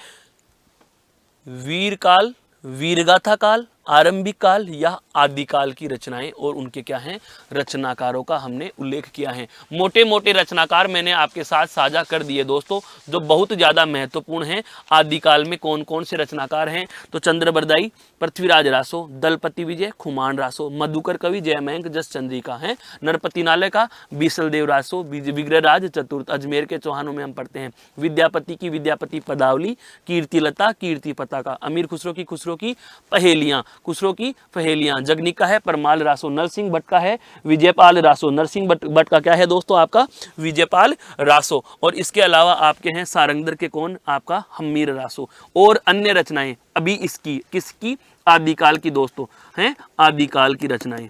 वीर काल, वीरगाथा काल, आरंभिक काल या आदिकाल की रचनाएं, और उनके क्या हैं? रचनाकारों का हमने उल्लेख किया है। मोटे मोटे रचनाकार मैंने आपके साथ साझा कर दिए दोस्तों, जो बहुत ज़्यादा महत्वपूर्ण हैं। आदिकाल में कौन कौन से रचनाकार हैं? तो चंद्रबरदाई, पृथ्वीराज रासो, दलपति विजय, खुमान रासो, मधुकर कवि, जयमयंक जस चंद्रिका है, नरपति नालय का बीसल देव रासो, विग्रहराज चतुर्थ। अजमेर के चौहानों में हम पढ़ते हैं विद्यापति की विद्यापति पदावली, कीर्तिलता, कीर्ति पताका, अमीर खुसरो की पहेलियां, खुसरो की पहेलियां। जगनिक का है परमाल रासो, नरसिंह भट्ट का है विजयपाल रासो। नरसिंह भट्ट का क्या है दोस्तों? आपका विजयपाल रासो। और इसके अलावा आपके हैं सारंगधर के कौन? आपका हम्मीर रासो। और अन्य रचनाएं अभी इसकी किसकी? आदिकाल की दोस्तों हैं, आदिकाल की रचनाएं,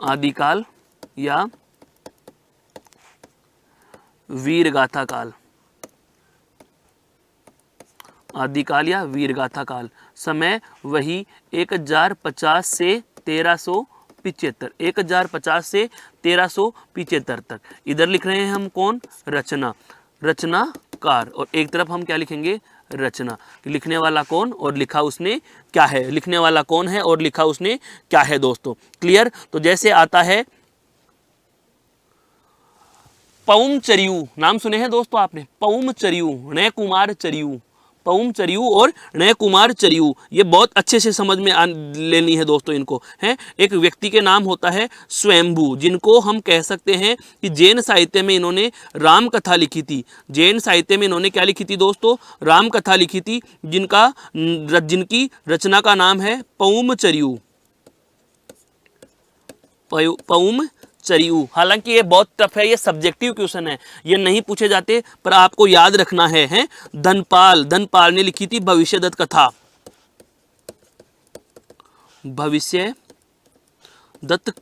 आदिकाल या वीरगाथा काल, आदिकाल या वीरगाथा काल। समय वही 1050 से 1375, 1050 से 1375 तक। इधर लिख रहे हैं हम कौन? रचनाकार, और एक तरफ हम क्या लिखेंगे? रचना। लिखने वाला कौन और लिखा उसने क्या है? लिखने वाला कौन है और लिखा उसने क्या है दोस्तों? क्लियर? तो जैसे आता है पउम चरियू, नाम सुने हैं दोस्तों आपने? पउम चरियू, नय कुमार चरियू, पउम चरियू और नय कुमार चरियू। ये बहुत अच्छे से समझ में लेनी है दोस्तों इनको, हैं। एक व्यक्ति के नाम होता है स्वयंभू, जिनको हम कह सकते हैं कि जैन साहित्य में इन्होंने राम कथा लिखी थी। जैन साहित्य में इन्होंने क्या लिखी थी दोस्तों? राम कथा लिखी थी, जिनकी रचना का नाम है पउम चरियू, पउम चरियू। हालांकि ये बहुत टफ है, ये सब्जेक्टिव क्वेश्चन है, ये नहीं पूछे जाते, पर आपको याद रखना है, हैं? धनपाल ने लिखी थी भविष्यदत्त कथा, भविष्यदत्त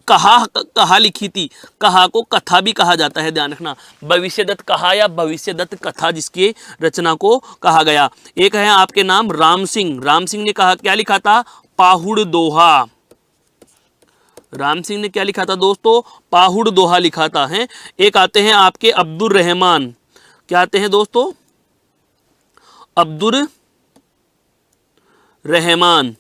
कहा लिखी थी। कहा को कथा भी कहा जाता है, ध्यान रखना। भविष्यदत्त कहा या भविष्यदत्त कथा जिसकी रचना को कहा गया। एक है आपके नाम राम सिंह ने कहा क्या लिखा था? पाहुड़ दोहा। राम सिंह ने क्या लिखा था दोस्तों? पाहुड़ दोहा लिखा था, हैं। एक आते हैं आपके अब्दुर रहमान, क्या आते हैं दोस्तों? अब्दुर रहमान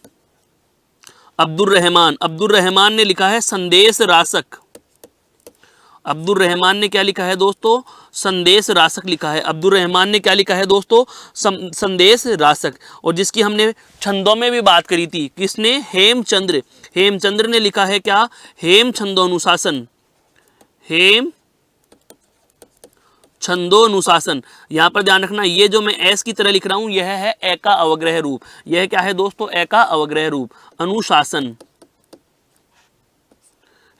ने लिखा है संदेश रासक। अब्दुर रहमान ने क्या लिखा है दोस्तों? संदेश रासक लिखा है। अब्दुर रहमान ने क्या लिखा है दोस्तों? संदेश रासक। और जिसकी हमने छंदों में भी बात करी थी, किसने? हेमचंद्र ने लिखा है क्या? हेम छंदोनुशासन, हेम छंदोनुशासन। यहाँ पर ध्यान रखना, ये जो मैं एस की तरह लिख रहा हूं यह है ए का अवग्रह रूप। यह क्या है दोस्तों? ए का अवग्रह रूप, अनुशासन।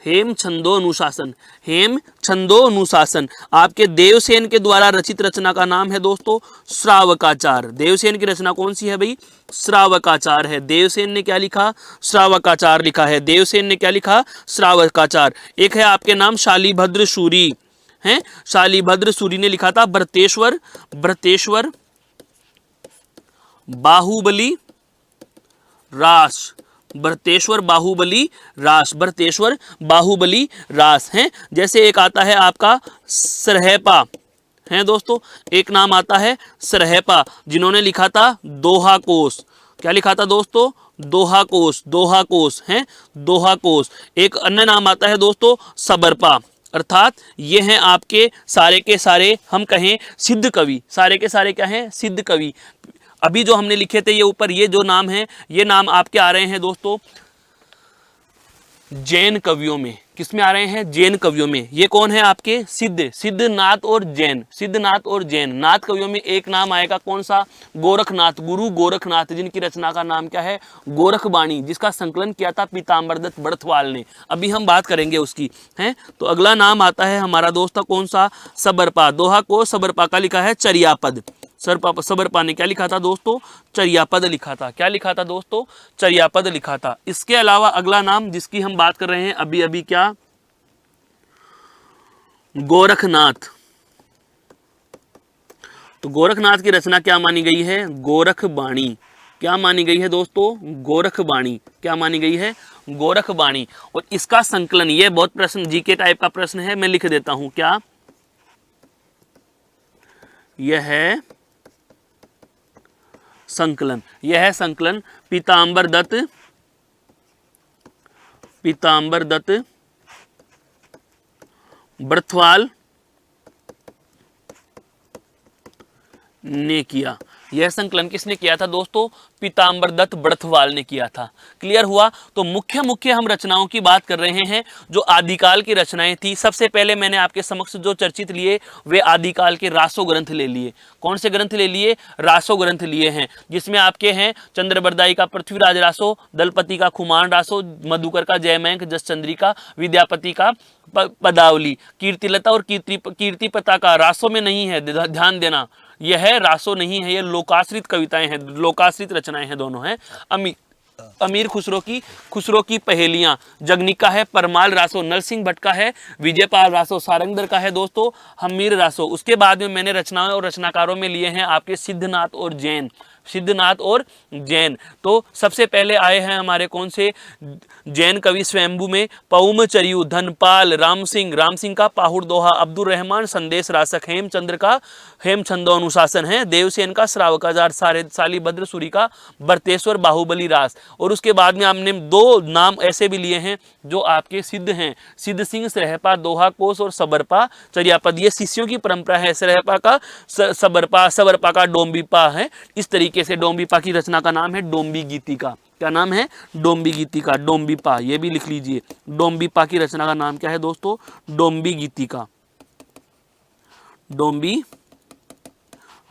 हेम छंदो अनुशासन, हेम छंदो अनुशासन आपके देवसेन के द्वारा रचित रचना का नाम है दोस्तों श्रावकाचार। देवसेन की रचना कौन सी है भाई? श्रावकाचार है। देवसेन ने क्या लिखा? श्रावकाचार लिखा है। देवसेन ने क्या लिखा? श्रावकाचार। एक है आपके नाम शालीभद्र सूरी हैं, शालीभद्र सूरी ने लिखा था भरतेश्वर, भरतेश्वर बाहुबली रास, भरतेश्वर बाहुबली रास, भरतेश्वर बाहुबली रास हैं। जैसे एक आता है आपका सरहेपा हैं दोस्तों, एक नाम आता है सरहेपा जिन्होंने लिखा था दोहा कोश। क्या लिखा था दोस्तों? दोहा कोश, दोहा कोश हैं, दोहा कोश। एक अन्य नाम आता है दोस्तों सबरपा, अर्थात ये हैं आपके सारे के सारे हम कहें सिद्ध कवि। सारे के सारे क्या हैं? सिद्ध कवि। अभी जो हमने लिखे थे ये ऊपर, ये जो नाम है, ये नाम आपके आ रहे हैं दोस्तों जैन कवियों में। किस में आ रहे हैं? जैन कवियों में। ये कौन है आपके? सिद्ध, सिद्धनाथ और जैन, सिद्धनाथ और जैन। नाथ कवियों में एक नाम आएगा कौन सा? गोरखनाथ, गुरु गोरखनाथ, जिनकी रचना का नाम क्या है? गोरखबाणी, जिसका संकलन किया था पीताम्बरदत्त बड़थवाल ने। अभी हम बात करेंगे उसकी हैं। तो अगला नाम आता है हमारा दोस्तों कौन सा? सबरपा। दोहा को सबरपा का लिखा है चर्यापद। सबरपा ने क्या लिखा था दोस्तों? चर्यापद लिखा था। क्या लिखा था दोस्तों? चर्यापद लिखा था। इसके अलावा अगला नाम जिसकी हम बात कर रहे हैं अभी अभी, क्या? गोरखनाथ। तो गोरखनाथ की रचना क्या मानी गई है? गोरखबाणी। क्या मानी गई है दोस्तों? गोरखबाणी। क्या मानी गई है? गोरखबाणी। और इसका संकलन, यह बहुत प्रश्न जीके टाइप का प्रश्न है, मैं लिख देता हूं। क्या यह है संकलन? यह है संकलन पीताम्बरदत्त, पीताम्बरदत्त बड़थवाल ने किया। यह संकलन किसने किया था दोस्तों? पीताम्बरदत्त बड़थवाल ने किया था। क्लियर हुआ? तो मुख्य मुख्य हम रचनाओं की बात कर रहे हैं जो आदिकाल की रचनाएं थी। सबसे पहले मैंने आपके समक्ष जो चर्चित लिए वे आदिकाल के रासो ग्रंथ ले लिए। कौन से ग्रंथ ले लिए? रासो ग्रंथ लिए हैं, जिसमें आपके हैं चंद्रबरदाई का पृथ्वीराज रासो, दलपति का खुमान रासो, मधुकर का जयमंक, जसचंद्रिका, विद्यापति का पदावली, कीर्तिलता और कीर्तिपता का रासो में नहीं है, ध्यान देना। यह है रासो नहीं है, ये लोकाश्रित कविताएं हैं, लोकाश्रित रचनाएं हैं, दोनों हैं। अमीर खुसरो की पहेलियां, जगनिका है, परमाल रासो, नरसिंह भट्ट का है, विजयपाल रासो, सारंगधर का है दोस्तों हमीर रासो। उसके बाद में मैंने रचनाओं और रचनाकारों में लिए हैं आपके सिद्धनाथ और जैन, सिद्धनाथ और जैन। तो सबसे पहले आए हैं हमारे कौन से जैन कवि स्वयंभू में? पौमचर्यु, धनपाल, राम सिंह का पाहुड़ दोहा, अब्दुल रहमान संदेश रासक, हेमचंद्र का हेमचंदो अनुशासन है, देवसेन का श्रावकाचार, शालीभद्र सूरी का भरतेश्वर बाहुबली रास। और उसके बाद में हमने दो नाम ऐसे भी लिए हैं जो आपके सिद्ध हैं, सिद्ध सिंह सरहपा दोहा कोश और सबरपा चर्यापद। ये शिष्यों की परंपरा है, सरहपा का सबरपा, सबरपा का डोम्बीपा है। इस तरीके से डोम्बीपा की रचना का नाम है डोम्बी गीतिका। क्या नाम है? डोम्बी गीतिका, डोम्बीपा, ये भी लिख लीजिए। डोम्बीपा की रचना का नाम क्या है दोस्तों? डोम्बी गीतिका,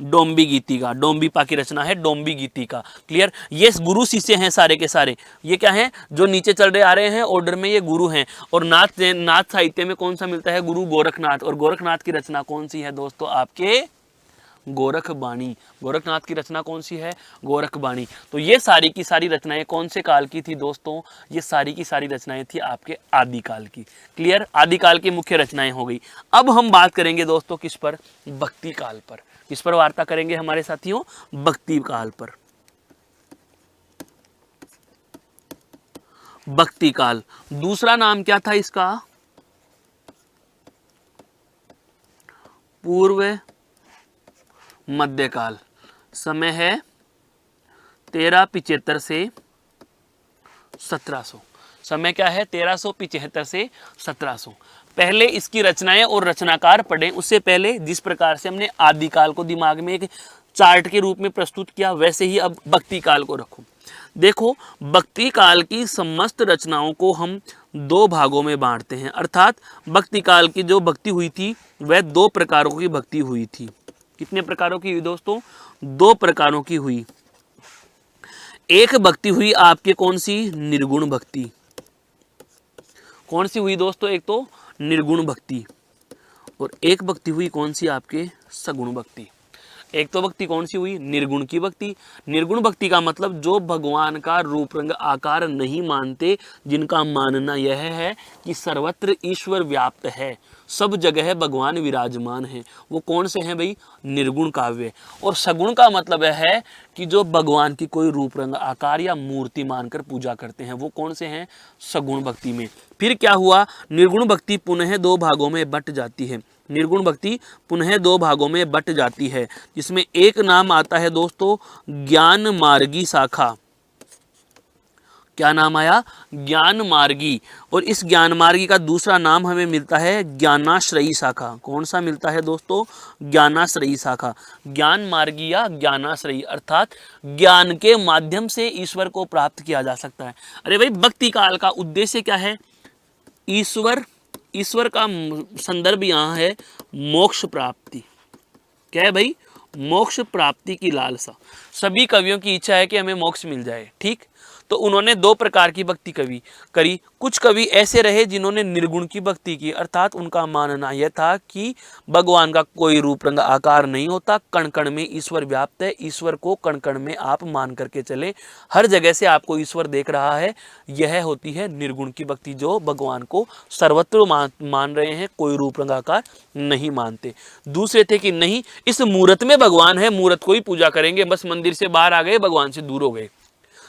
डोम्बी गीतिका, डोम्बीपा की रचना है डोम्बी गीतिका। क्लियर? ये गुरु शिष्य हैं सारे के सारे। ये क्या हैं? जो नीचे चल रहे आ रहे हैं ऑर्डर में, ये गुरु हैं। और नाथ साहित्य में कौन सा मिलता है? गुरु गोरखनाथ। और गोरखनाथ की रचना कौन सी है दोस्तों? आपके गोरखबाणी। गोरखनाथ की रचना कौन सी है? गोरखबाणी। तो ये सारी की सारी रचनाएं कौन से काल की थी दोस्तों? ये सारी की सारी रचनाएं थी आपके आदिकाल की। क्लियर? आदिकाल की मुख्य रचनाएं हो गई। अब हम बात करेंगे दोस्तों किस पर? भक्ति काल पर। किस पर वार्ता करेंगे हमारे साथियों? भक्ति काल पर। भक्ति काल, दूसरा नाम क्या था इसका? पूर्व मध्यकाल। समय है 1375 से 1700। समय क्या है? 1375 से 1700। पहले इसकी रचनाएं और रचनाकार पढ़ें, उससे पहले जिस प्रकार से हमने आदिकाल को दिमाग में एक चार्ट के रूप में प्रस्तुत किया, वैसे ही अब भक्ति काल को रखो। देखो, भक्ति काल की समस्त रचनाओं को हम दो भागों में बांटते हैं। अर्थात भक्ति काल की जो भक्ति हुई थी वह दो प्रकारों की भक्ति हुई थी। कितने प्रकारों की हुई दोस्तों? दो प्रकारों की हुई। एक भक्ति हुई आपके कौन सी? निर्गुण भक्ति। कौन सी हुई दोस्तों? एक तो निर्गुण भक्ति और एक भक्ति हुई कौन सी? आपके सगुण भक्ति। एक तो भक्ति कौन सी हुई? निर्गुण की भक्ति। निर्गुण भक्ति का मतलब जो भगवान का रूप रंग आकार नहीं मानते, जिनका मानना यह है कि सर्वत्र ईश्वर व्याप्त है, सब जगह भगवान विराजमान है, वो कौन से हैं भाई? निर्गुण काव्य। और सगुण का मतलब है कि जो भगवान की कोई रूप रंग आकार या मूर्ति मानकर पूजा करते हैं, वो कौन से हैं? सगुण भक्ति में। फिर क्या हुआ? निर्गुण भक्ति पुनः दो भागों में बट जाती है। निर्गुण भक्ति पुनः दो भागों में बट जाती है, जिसमें एक नाम आता है दोस्तों ज्ञान मार्गी शाखा। क्या नाम आया? ज्ञान मार्गी। और इस ज्ञान मार्गी का दूसरा नाम हमें मिलता है ज्ञानाश्रयी शाखा। कौन सा मिलता है दोस्तों? ज्ञानाश्रयी शाखा। ज्ञान मार्गी या ज्ञानाश्रयी अर्थात ज्ञान के माध्यम से ईश्वर को प्राप्त किया जा सकता है। अरे भाई, भक्ति काल का उद्देश्य क्या है? ईश्वर का संदर्भ यहाँ है मोक्ष प्राप्ति। क्या है भाई? मोक्ष प्राप्ति की लालसा। सभी कवियों की इच्छा है कि हमें मोक्ष मिल जाए, ठीक। तो उन्होंने दो प्रकार की भक्ति करी। कुछ कवि ऐसे रहे जिन्होंने निर्गुण की भक्ति की, अर्थात उनका मानना यह था कि भगवान का कोई रूप रंग आकार नहीं होता, कण कण में ईश्वर व्याप्त है, ईश्वर को कण कण में आप मान करके चले, हर जगह से आपको ईश्वर देख रहा है। यह होती है निर्गुण की भक्ति, जो भगवान को सर्वत्र मान रहे हैं, कोई रूप रंग आकार नहीं मानते। दूसरे थे कि नहीं, इस मूर्त में भगवान है, मूर्त को ही पूजा करेंगे, बस मंदिर से बाहर आ गए, भगवान से दूर हो गए,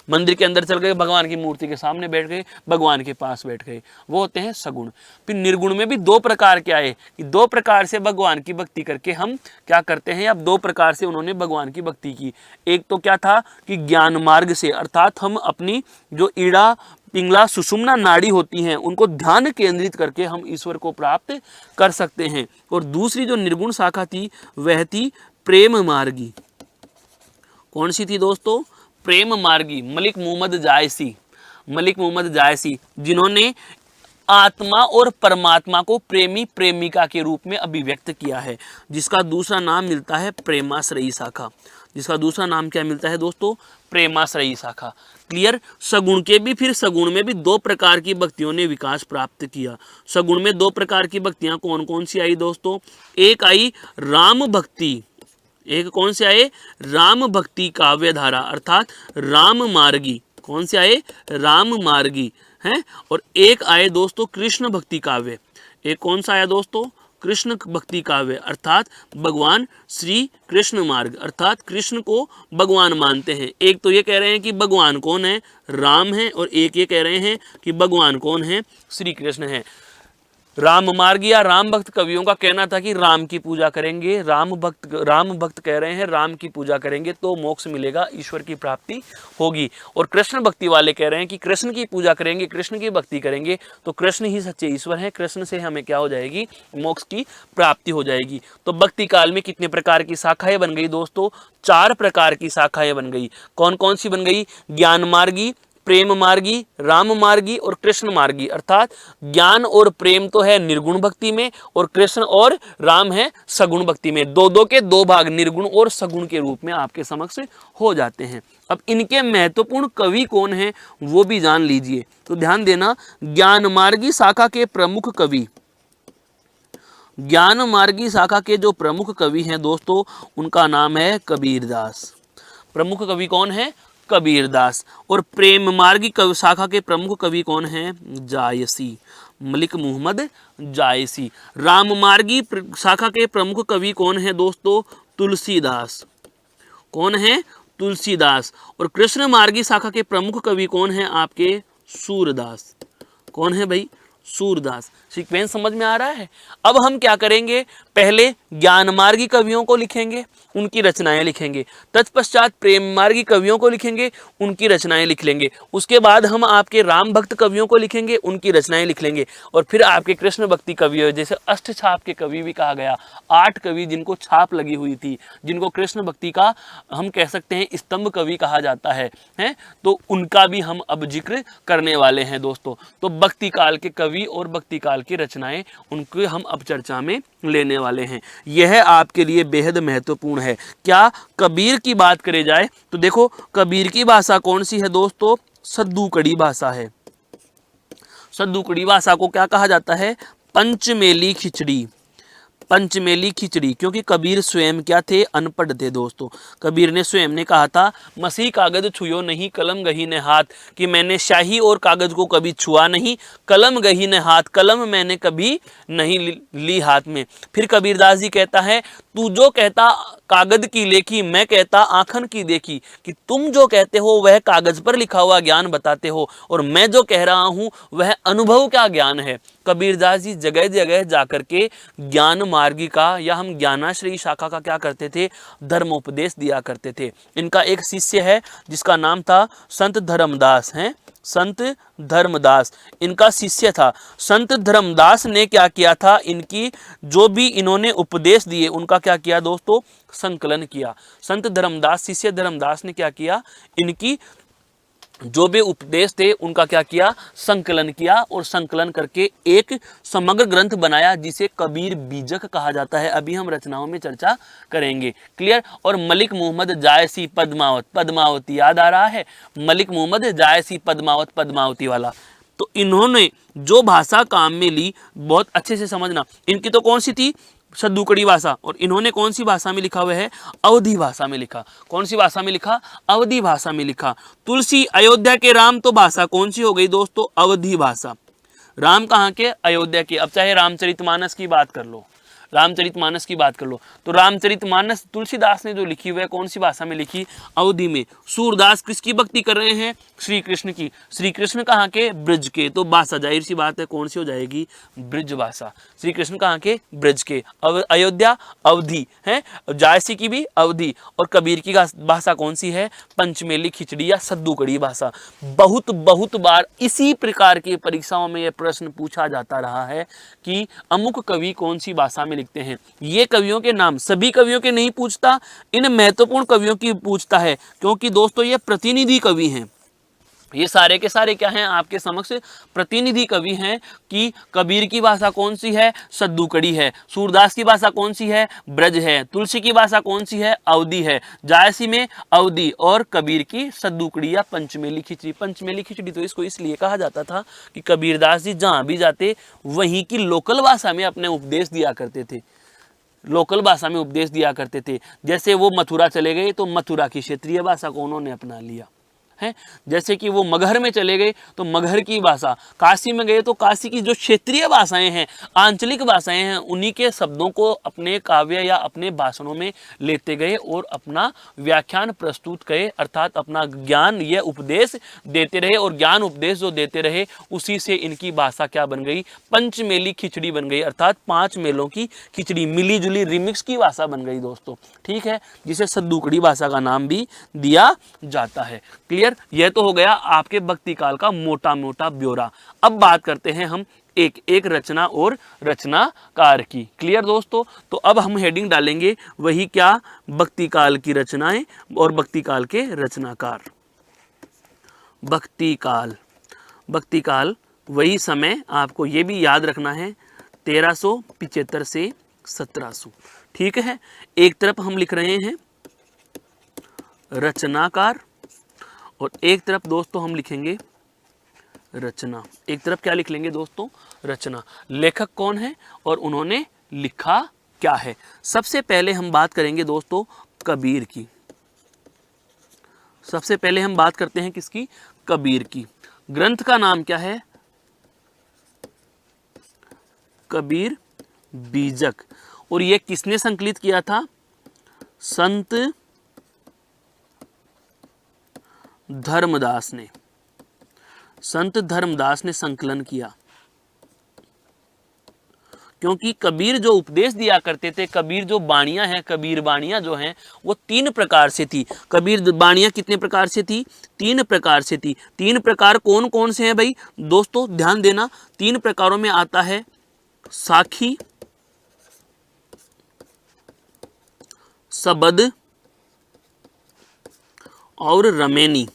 मंदिर के अंदर चल गए, भगवान की मूर्ति के सामने बैठ गए, भगवान के पास बैठ गए, वो होते हैं सगुण। फिर निर्गुण में भी दो प्रकार के आए कि दो प्रकार से भगवान की भक्ति करके हम क्या करते हैं, अब दो प्रकार से उन्होंने भगवान की भक्ति की। एक तो क्या था कि ज्ञान मार्ग से, अर्थात हम अपनी जो ईड़ा पिंगला सुषुम्ना नाड़ी होती हैं उनको ध्यान केंद्रित करके हम ईश्वर को प्राप्त कर सकते हैं। और दूसरी जो निर्गुण शाखा थी वह थी प्रेम मार्गी। कौन सी थी दोस्तों? प्रेम मार्गी। मलिक मोहम्मद जायसी, जिन्होंने आत्मा और परमात्मा को प्रेमी प्रेमिका के रूप में अभिव्यक्त किया है, जिसका दूसरा नाम मिलता है प्रेमाश्रयी शाखा। जिसका दूसरा नाम क्या मिलता है दोस्तों? प्रेमाश्रयी शाखा। क्लियर? सगुण के भी, फिर सगुण में भी दो प्रकार की भक्तियों ने विकास प्राप्त किया। सगुण में दो प्रकार की भक्तियां कौन कौन सी आई दोस्तों? एक आई राम भक्ति, एक कौन से आए? राम भक्ति काव्य धारा, अर्थात राम मार्गी। कौन से आए? राम मार्गी हैं। और एक आए दोस्तों कृष्ण भक्ति काव्य। एक कौन सा आया दोस्तों? कृष्ण भक्ति काव्य, अर्थात भगवान श्री कृष्ण मार्ग, अर्थात कृष्ण को भगवान मानते हैं। एक तो ये कह रहे हैं कि भगवान कौन है? राम है, और एक ये कह रहे हैं कि भगवान कौन है? श्री कृष्ण है। राम मार्ग या राम भक्त कवियों का कहना था कि राम की पूजा करेंगे, राम भक्त कह रहे हैं राम की पूजा करेंगे तो मोक्ष मिलेगा, ईश्वर की प्राप्ति होगी। और कृष्ण भक्ति वाले कह रहे हैं कि कृष्ण की पूजा करेंगे, कृष्ण की भक्ति करेंगे तो कृष्ण ही सच्चे ईश्वर हैं, कृष्ण से हमें क्या हो जाएगी? मोक्ष की प्राप्ति हो जाएगी। तो भक्ति काल में कितने प्रकार की शाखाएं बन गई दोस्तों? 4 प्रकार की शाखाएं बन गई। कौन कौन सी बन गई? ज्ञान मार्गी, प्रेम मार्गी, राम मार्गी और कृष्ण मार्गी। अर्थात ज्ञान और प्रेम तो है निर्गुण भक्ति में, और कृष्ण और राम है सगुण भक्ति में। दो के दो भाग निर्गुण और सगुण के रूप में आपके समक्ष हो जाते हैं। अब इनके महत्वपूर्ण कवि कौन हैं वो भी जान लीजिए। तो ध्यान देना, ज्ञान मार्गी शाखा के प्रमुख कवि, ज्ञान मार्गी शाखा के जो प्रमुख कवि हैं दोस्तों, उनका नाम है कबीरदास। प्रमुख कवि कौन है? कबीरदास। और प्रेम मार्गी शाखा के प्रमुख कवि कौन हैं? जायसी, मलिक मोहम्मद जायसी। राम मार्गी शाखा के प्रमुख कवि कौन हैं दोस्तों? तुलसीदास। कौन है? तुलसीदास। और कृष्ण मार्गी शाखा के प्रमुख कवि कौन हैं आपके? सूरदास। कौन है भाई? सूरदास। सीक्वेंस समझ में आ रहा है? अब हम क्या करेंगे, पहले ज्ञान मार्गी कवियों को लिखेंगे, उनकी रचनाएं लिखेंगे, तत्पश्चात प्रेम मार्गी कवियों को लिखेंगे, उनकी रचनाएं लिख लेंगे, उसके बाद हम आपके राम भक्त कवियों को लिखेंगे, उनकी रचनाएं लिख लेंगे, और फिर आपके कृष्ण भक्ति कवियों, जैसे अष्ट छाप के कवि भी कहा गया, 8 कवि जिनको छाप लगी हुई थी, जिनको कृष्ण भक्ति का हम कह सकते हैं स्तंभ कवि कहा जाता है, तो उनका भी हम अब जिक्र करने वाले हैं दोस्तों। तो भक्ति काल के कवि और भक्ति काल की रचनाएं, उनके हम अब चर्चा में लेने वाले हैं। यह आपके लिए बेहद महत्वपूर्ण है। क्या कबीर की बात करी जाए तो देखो, कबीर की भाषा कौन सी है दोस्तों? सद्दू कड़ी भाषा है। सद्दुकड़ी भाषा को क्या कहा जाता है? पंचमेली खिचड़ी। पंचमेली खिचड़ी, क्योंकि कबीर स्वयं क्या थे? अनपढ़ थे दोस्तों। कबीर ने स्वयं ने कहा था, मसी कागज छुयो नहीं कलम गही ने हाथ, कि मैंने शाही और कागज को कभी छुआ नहीं, कलम गही ने हाथ, कलम मैंने कभी नहीं ली हाथ में। फिर कबीरदास जी कहता है, तू जो कहता कागज की लेखी, मैं कहता आंखन की देखी, कि तुम जो कहते हो वह कागज पर लिखा हुआ ज्ञान बताते हो, और मैं जो कह रहा हूं वह अनुभव का ज्ञान है। कबीरदास जी जगह जगह जाकर के ज्ञान मार्गिका या हम ज्ञानाश्रयी शाखा का क्या करते थे? धर्मोपदेश दिया करते थे। इनका एक शिष्य है जिसका नाम था संत धर्मदास। हैं संत धर्मदास इनका शिष्य था। संत धर्मदास ने क्या किया था? इनकी जो भी इन्होंने उपदेश दिए उनका क्या किया दोस्तों? संकलन किया। संत धर्मदास, शिष्य धर्मदास ने क्या किया? इनकी जो भी उपदेश थे उनका क्या किया? संकलन किया, और संकलन करके एक समग्र ग्रंथ बनाया जिसे कबीर बीजक कहा जाता है। अभी हम रचनाओं में चर्चा करेंगे। क्लियर? और मलिक मोहम्मद जायसी पद्मावत, पद्मावती याद आ रहा है? मलिक मोहम्मद जायसी पद्मावत, पद्मावती वाला। तो इन्होंने जो भाषा काम में ली, बहुत अच्छे से समझना, इनकी तो कौन सी थी? सद्दुकड़ी भाषा। और इन्होंने कौन सी भाषा में लिखा हुआ है? अवधी भाषा में लिखा। कौन सी भाषा में लिखा? अवधी भाषा में लिखा। तुलसी अयोध्या के राम, तो भाषा कौन सी हो गई दोस्तों? अवधी भाषा। राम कहाँ के? अयोध्या के। अब चाहे रामचरितमानस की बात कर लो, रामचरितमानस की बात कर लो, तो रामचरितमानस तुलसीदास ने जो लिखी हुई है कौन सी भाषा में लिखी? अवधी में। सूरदास किसकी भक्ति कर रहे हैं? श्री कृष्ण की। श्री कृष्ण कहाँ के? ब्रज के। तो भाषा जाहिर सी बात है कौन सी हो जाएगी? ब्रज भाषा। श्री कृष्ण कहाँ के? ब्रज के। अयोध्या अवधी है, जायसी की भी अवधी। और कबीर की भाषा कौन सी है? पंचमेली खिचड़ी या सद्दुकड़ी भाषा। बहुत बहुत बार इसी प्रकार की परीक्षाओं में यह प्रश्न पूछा जाता रहा है कि अमुक कवि कौन सी भाषा में लिखते हैं। ये कवियों के नाम सभी कवियों के नहीं पूछता, इन महत्वपूर्ण कवियों की पूछता है, क्योंकि दोस्तों ये प्रतिनिधि कवि हैं। ये सारे के सारे क्या हैं? आपके समक्ष प्रतिनिधि कवि हैं कि कबीर की भाषा कौन सी है? सद्दुकड़ी है। सूरदास की भाषा कौन सी है? ब्रज है। तुलसी की भाषा कौन सी है? अवधी है। जायसी में अवधी, और कबीर की सद्दुकड़ी या पंचमेली खिचड़ी। पंचमेली खिचड़ी तो इसको इसलिए कहा जाता था कि कबीरदास जी जहाँ भी जाते वहीं की लोकल भाषा में अपने उपदेश दिया करते थे। लोकल भाषा में उपदेश दिया करते थे। जैसे वो मथुरा चले गए तो मथुरा की क्षेत्रीय भाषा को उन्होंने अपना लिया है। जैसे कि वो मगहर में चले गए तो मगहर की भाषा, काशी में गए तो काशी की जो क्षेत्रीय भाषाएं हैं, आंचलिक भाषाएं हैं, उन्हीं के शब्दों को अपने काव्य या अपने भाषणों में लेते गए और अपना व्याख्यान प्रस्तुत करे, अर्थात अपना ज्ञान या उपदेश देते रहे। और ज्ञान उपदेश जो देते रहे उसी से इनकी भाषा क्या बन गई? पंचमेली खिचड़ी बन गई, अर्थात 5 मेलों की खिचड़ी, मिली जुली रिमिक्स की भाषा बन गई दोस्तों। ठीक है, जिसे सद्दुकड़ी भाषा का नाम भी दिया जाता है। क्लियर? यह तो हो गया आपके भक्ति काल का मोटा मोटा ब्यौरा। अब बात करते हैं हम एक एक रचना और रचनाकार की। क्लियर दोस्तों? तो अब हम हेडिंग डालेंगे वही क्या? भक्ति काल की रचनाएं और भक्ति काल के रचनाकार। भक्ति काल, भक्ति काल वही समय, आपको ये भी याद रखना है, 1375 से 1700। ठीक है, एक तरफ हम लिख रहे हैं रचनाकार और एक तरफ दोस्तों हम लिखेंगे रचना। एक तरफ क्या लिख लेंगे दोस्तों? रचना। लेखक कौन है और उन्होंने लिखा क्या है? सबसे पहले हम बात करेंगे दोस्तों कबीर की। सबसे पहले हम बात करते हैं किसकी? कबीर की। ग्रंथ का नाम क्या है? कबीर बीजक। और यह किसने संकलित किया था? संत धर्मदास ने। संत धर्मदास ने संकलन किया, क्योंकि कबीर जो उपदेश दिया करते थे, कबीर जो बाणियां हैं, कबीर बाणियां जो हैं वो 3 प्रकार से थी। कबीर बाणियां कितने प्रकार से थी? 3 प्रकार से थी। 3 प्रकार कौन कौन से हैं भाई? दोस्तों ध्यान देना, 3 प्रकारों में आता है साखी, सबद और रमेनी।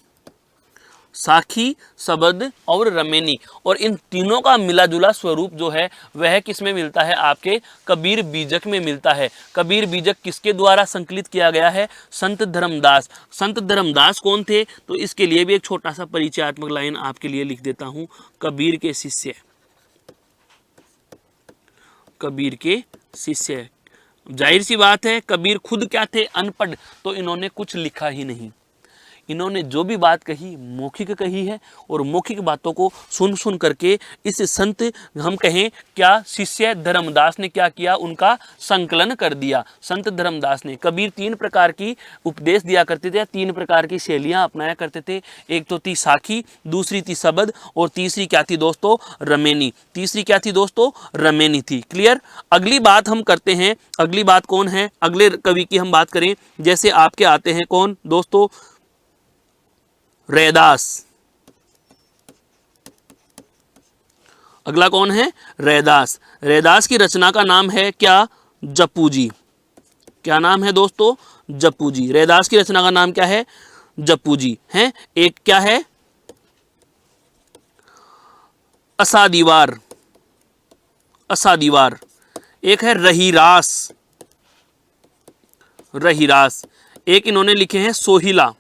साखी, सबद और रमेनी। और इन तीनों का मिला जुला स्वरूप जो है वह किस में मिलता है? आपके कबीर बीजक में मिलता है। कबीर बीजक किसके द्वारा संकलित किया गया है? संत धर्मदास। संत धर्मदास कौन थे? तो इसके लिए भी एक छोटा सा परिचयात्मक लाइन आपके लिए लिख देता हूं। कबीर के शिष्य, कबीर के शिष्य। जाहिर सी बात है कबीर खुद क्या थे? अनपढ़। तो इन्होंने कुछ लिखा ही नहीं। इन्होंने जो भी बात कही मौखिक कही है, और मौखिक बातों को सुन सुन करके इस संत, हम कहें क्या, शिष्य धर्मदास ने क्या किया? उनका संकलन कर दिया। संत धर्मदास ने। कबीर 3 प्रकार की उपदेश दिया करते थे, 3 प्रकार की शैलियां अपनाया करते थे। एक तो थी साखी, दूसरी थी सबद, और तीसरी क्या थी दोस्तों? रमेनी। तीसरी क्या थी दोस्तों? रमेनी थी। क्लियर। अगली बात हम करते हैं। अगली बात कौन है? अगले कवि की हम बात करें, जैसे आपके आते हैं कौन दोस्तों? रैदास। अगला कौन है? रैदास। रैदास की रचना का नाम है क्या? जप्पू जी। क्या नाम है दोस्तों? जप्पू जी। रैदास की रचना का नाम क्या है? जप्पू जी हैं। एक क्या है? असादीवार। असादीवार। एक है रहीरास। रहीरास। एक इन्होंने लिखे हैं सोहिला।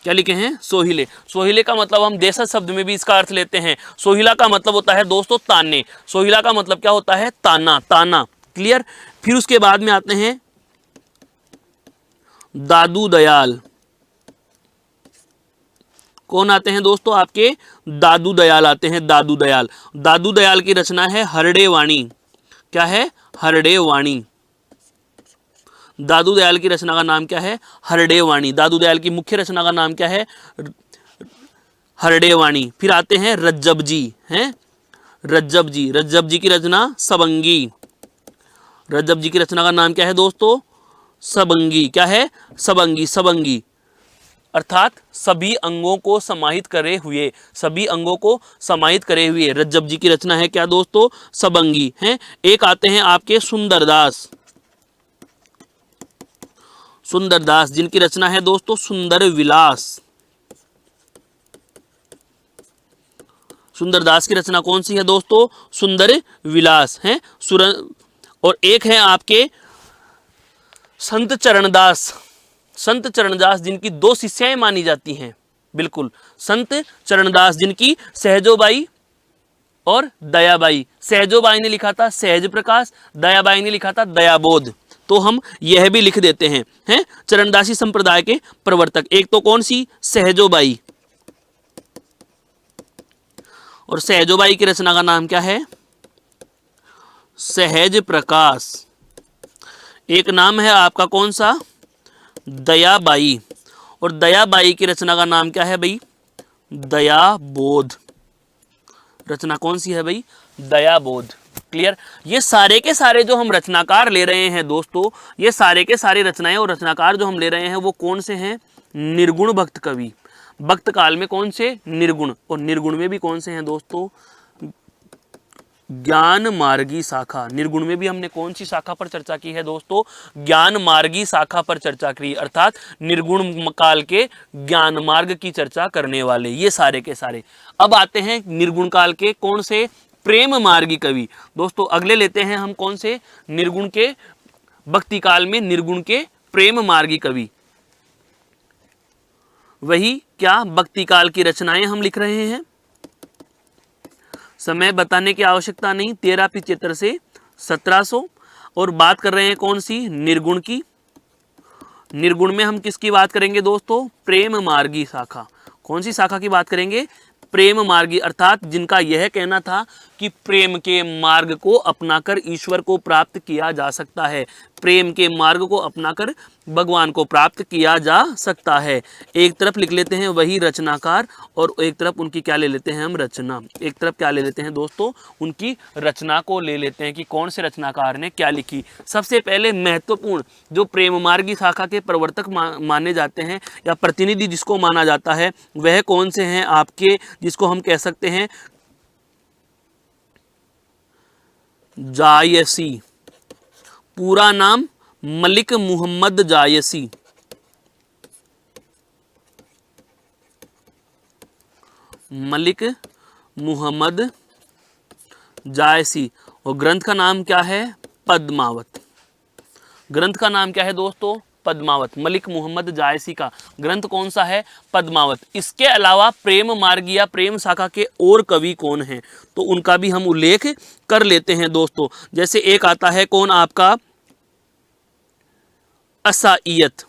क्या लिखे हैं? सोहिले। सोहिले का मतलब हम देशज शब्द में भी इसका अर्थ लेते हैं। सोहिला का मतलब होता है दोस्तों ताने। सोहिला का मतलब क्या होता है? ताना। ताना। क्लियर। फिर उसके बाद में आते हैं दादू दयाल। कौन आते हैं दोस्तों? आपके दादू दयाल आते हैं। दादू दयाल। दादू दयाल की रचना है हरडे वाणी। क्या है? हरडे वाणी। दादू दयाल की रचना का नाम क्या है? हरडे वाणी। दादू दयाल की मुख्य रचना का नाम क्या है? हरडे वाणी। फिर आते हैं रज्जब जी हैं। रज्जब जी। रज्जब जी की रचना सबंगी। रज्जब जी की रचना का नाम क्या है दोस्तों? सबंगी। क्या है? सबंगी। सबंगी अर्थात सभी अंगों को समाहित करे हुए। सभी अंगों को समाहित करे हुए रज्जब जी की रचना है क्या दोस्तों? सबंगी हैं। एक आते हैं आपके सुंदरदास। सुंदरदास जिनकी रचना है दोस्तों सुंदर विलास। सुंदरदास की रचना कौन सी है दोस्तों? सुंदर विलास है। और एक है आपके संत चरणदास। संत चरणदास जिनकी 2 शिष्याएं मानी जाती हैं। बिल्कुल। संत चरणदास जिनकी सहजोबाई और दयाबाई। सहजोबाई ने लिखा था सहज प्रकाश, दयाबाई ने लिखा था दयाबोध। तो हम यह भी लिख देते हैं। चरणदासी संप्रदाय के प्रवर्तक। एक तो कौन सी? सहजोबाई। और सहजोबाई की रचना का नाम क्या है? सहज प्रकाश। एक नाम है आपका कौन सा? दयाबाई। और दयाबाई की रचना का नाम क्या है भाई? दयाबोध। रचना कौन सी है भाई? दयाबोध। क्लियर। ये सारे के सारे जो हम रचनाकार ले रहे हैं दोस्तों, ये सारे के सारे रचनाएं और रचनाकार जो हम ले रहे हैं वो कौन से हैं? निर्गुण भक्त कवि। भक्त काल में कौन से? निर्गुण। और निर्गुण में भी कौन से हैं दोस्तों? ज्ञान मार्गी शाखा। निर्गुण में भी हमने कौन सी शाखा पर चर्चा की है दोस्तों? ज्ञान मार्गी शाखा पर चर्चा की। अर्थात निर्गुण काल के ज्ञान मार्ग की चर्चा करने वाले ये सारे के सारे। अब आते हैं निर्गुण काल के कौन से? प्रेम मार्गी कवि। दोस्तों अगले लेते हैं हम कौन से? निर्गुण के भक्ति काल में निर्गुण के प्रेम मार्गी कवि। वही क्या? भक्ति काल की रचनाएं हम लिख रहे हैं। समय बताने की आवश्यकता नहीं। 1375 से 1700। और बात कर रहे हैं कौन सी? निर्गुण की। निर्गुण में हम किसकी बात करेंगे दोस्तों? प्रेम मार्गी शाखा। कौन सी शाखा की बात करेंगे? प्रेम मार्गी। अर्थात जिनका यह कहना था कि प्रेम के मार्ग को अपनाकर ईश्वर को प्राप्त किया जा सकता है। प्रेम के मार्ग को अपनाकर भगवान को प्राप्त किया जा सकता है। एक तरफ लिख लेते हैं वही रचनाकार, और एक तरफ उनकी क्या ले लेते हैं हम? रचना। एक तरफ क्या ले लेते हैं दोस्तों? उनकी रचना को ले लेते हैं कि कौन से रचनाकार ने क्या लिखी। सबसे पहले महत्वपूर्ण जो प्रेम मार्गी शाखा के प्रवर्तक माने जाते हैं या प्रतिनिधि जिसको माना जाता है वह कौन से हैं आपके? जिसको हम कह सकते हैं जायसी। पूरा नाम मलिक मुहम्मद जायसी। मलिक मुहम्मद जायसी। और ग्रंथ का नाम क्या है? पद्मावत। ग्रंथ का नाम क्या है दोस्तों? पद्मावत। मलिक मुहम्मद जायसी का ग्रंथ कौन सा है? पद्मावत। इसके अलावा प्रेम मार्ग या प्रेम शाखा के और कवि कौन हैं, तो उनका भी हम उल्लेख कर लेते हैं दोस्तों। जैसे एक आता है कौन आपका? असाइयत।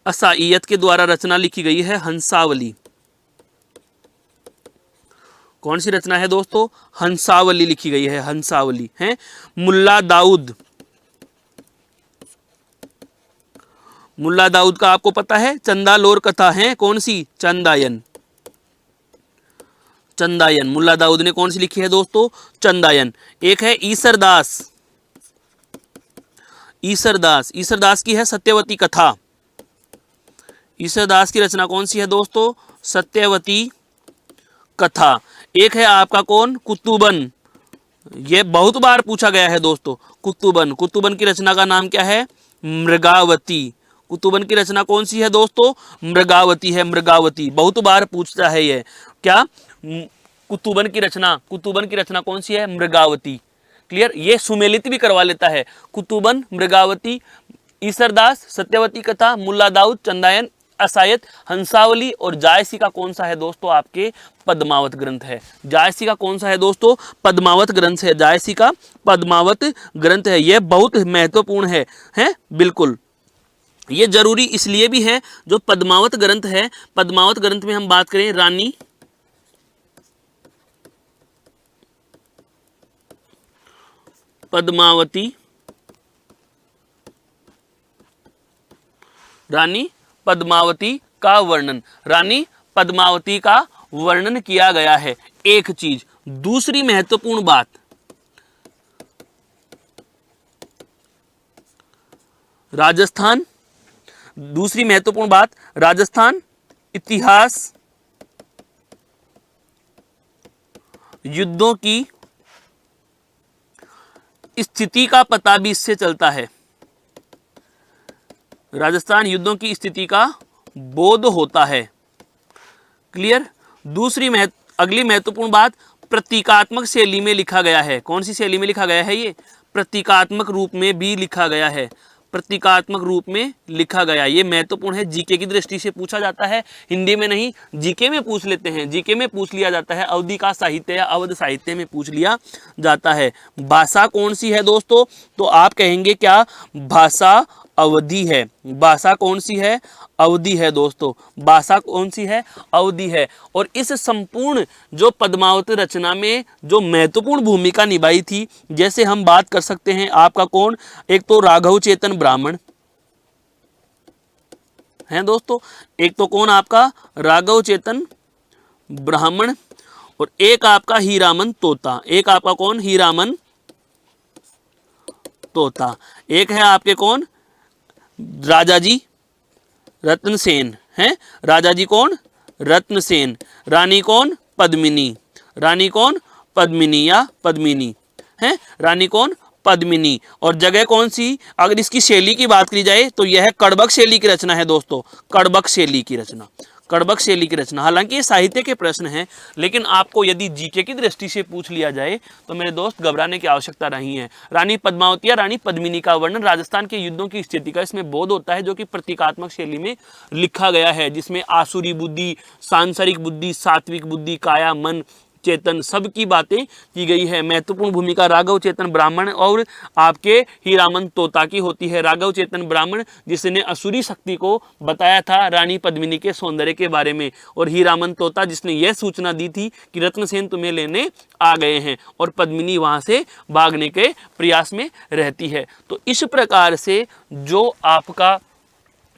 असाइयत के द्वारा रचना लिखी गई है हंसावली। कौन सी रचना है दोस्तों? हंसावली लिखी गई है, हंसावली है। मुल्ला दाऊद। मुल्ला दाऊद का आपको पता है चंदालोर कथा है, कौन सी? चंदायन। चंदायन मुल्ला दाऊद ने कौन सी लिखी है दोस्तों? चंदायन। एक है ईसरदास। ईसरदास, ईसरदास की है सत्यवती कथा। ईसरदास की रचना कौन सी है दोस्तों? सत्यवती कथा। एक है आपका कौन? कुतुबन। ये बहुत बार पूछा गया है दोस्तों, कुतुबन। कुतुबन की रचना का नाम क्या है? मृगावती। कुतुबन की रचना कौन सी है दोस्तों? मृगावती है, मृगावती। बहुत बार पूछता है ये क्या? कुतुबन की रचना, कुतुबन की रचना कौन सी है? मृगावती। क्लियर? ये सुमेलित भी करवा लेता है। कुतुबन, मृगावती, ईसरदास, सत्यवती कथा, मुल्ला दाऊद, चंदायन, असायत, हंसावली और जायसी का कौन सा है दोस्तों? आपके पद्मावत ग्रंथ है। जायसी का कौन सा है दोस्तों? पद्मावत ग्रंथ है। जायसी का पद्मावत ग्रंथ है। यह बहुत महत्वपूर्ण है बिल्कुल। ये जरूरी इसलिए भी है, जो पद्मावत ग्रंथ है, पद्मावत ग्रंथ में हम बात करें रानी पद्मावती, रानी पद्मावती का वर्णन, रानी पद्मावती का वर्णन किया गया है। एक चीज। दूसरी महत्वपूर्ण बात, राजस्थान, दूसरी महत्वपूर्ण बात, राजस्थान इतिहास युद्धों की स्थिति का पता भी इससे चलता है। राजस्थान युद्धों की स्थिति का बोध होता है। क्लियर? दूसरी अगली महत्वपूर्ण बात, प्रतीकात्मक शैली में लिखा गया है। कौन सी शैली में लिखा गया है? ये प्रतीकात्मक रूप में भी लिखा गया है। प्रतीकात्मक रूप में लिखा गया, ये महत्वपूर्ण है। जीके की दृष्टि से पूछा जाता है, हिंदी में नहीं, जीके में पूछ लेते हैं। जीके में पूछ लिया जाता है, अवधि का साहित्य या अवध साहित्य में पूछ लिया जाता है। भाषा कौन सी है दोस्तों? तो आप कहेंगे क्या? भाषा अवधि है। भाषा कौन सी है? अवधि है दोस्तों। भाषा कौन सी है? अवधि है। और इस संपूर्ण जो पद्मावत रचना में जो महत्वपूर्ण भूमिका निभाई थी, जैसे हम बात कर सकते हैं आपका कौन? एक तो राघव चेतन ब्राह्मण है दोस्तों, एक तो कौन आपका? राघव चेतन ब्राह्मण, और एक आपका हीरामन तोता। एक आपका कौन? हीरामन तोता। एक है आपके कौन? राजाजी रत्नसेन हैं। राजाजी कौन? रत्नसेन। रानी कौन? पद्मिनी। रानी कौन? पद्मिनी या पद्मिनी हैं। रानी कौन? पद्मिनी। और जगह कौन सी? अगर इसकी शैली की बात की जाए तो यह कड़बक शैली की रचना है दोस्तों। कड़बक शैली की रचना, कड़बक शैली की रचना। हालांकि ये साहित्य के प्रश्न हैं, लेकिन आपको यदि जीके की दृष्टि से पूछ लिया जाए तो मेरे दोस्त घबराने की आवश्यकता नहीं है। रानी पद्मावती या रानी पद्मिनी का वर्णन राजस्थान के युद्धों की स्थिति का इसमें बोध होता है, जो कि प्रतीकात्मक शैली में लिखा गया है, जिसमें आसुरी बुद्धि, सांसारिक बुद्धि, सात्विक बुद्धि, काया, मन, चेतन सबकी बातें की गई है। महत्वपूर्ण भूमिका राघव चेतन ब्राह्मण और आपके हीरामन तोता की होती है। राघव चेतन ब्राह्मण जिसने असुरी शक्ति को बताया था रानी पद्मिनी के सौंदर्य के बारे में, और हीरामन तोता जिसने यह सूचना दी थी कि रत्नसेन तुम्हें लेने आ गए हैं, और पद्मिनी वहां से भागने के प्रयास में रहती है। तो इस प्रकार से जो आपका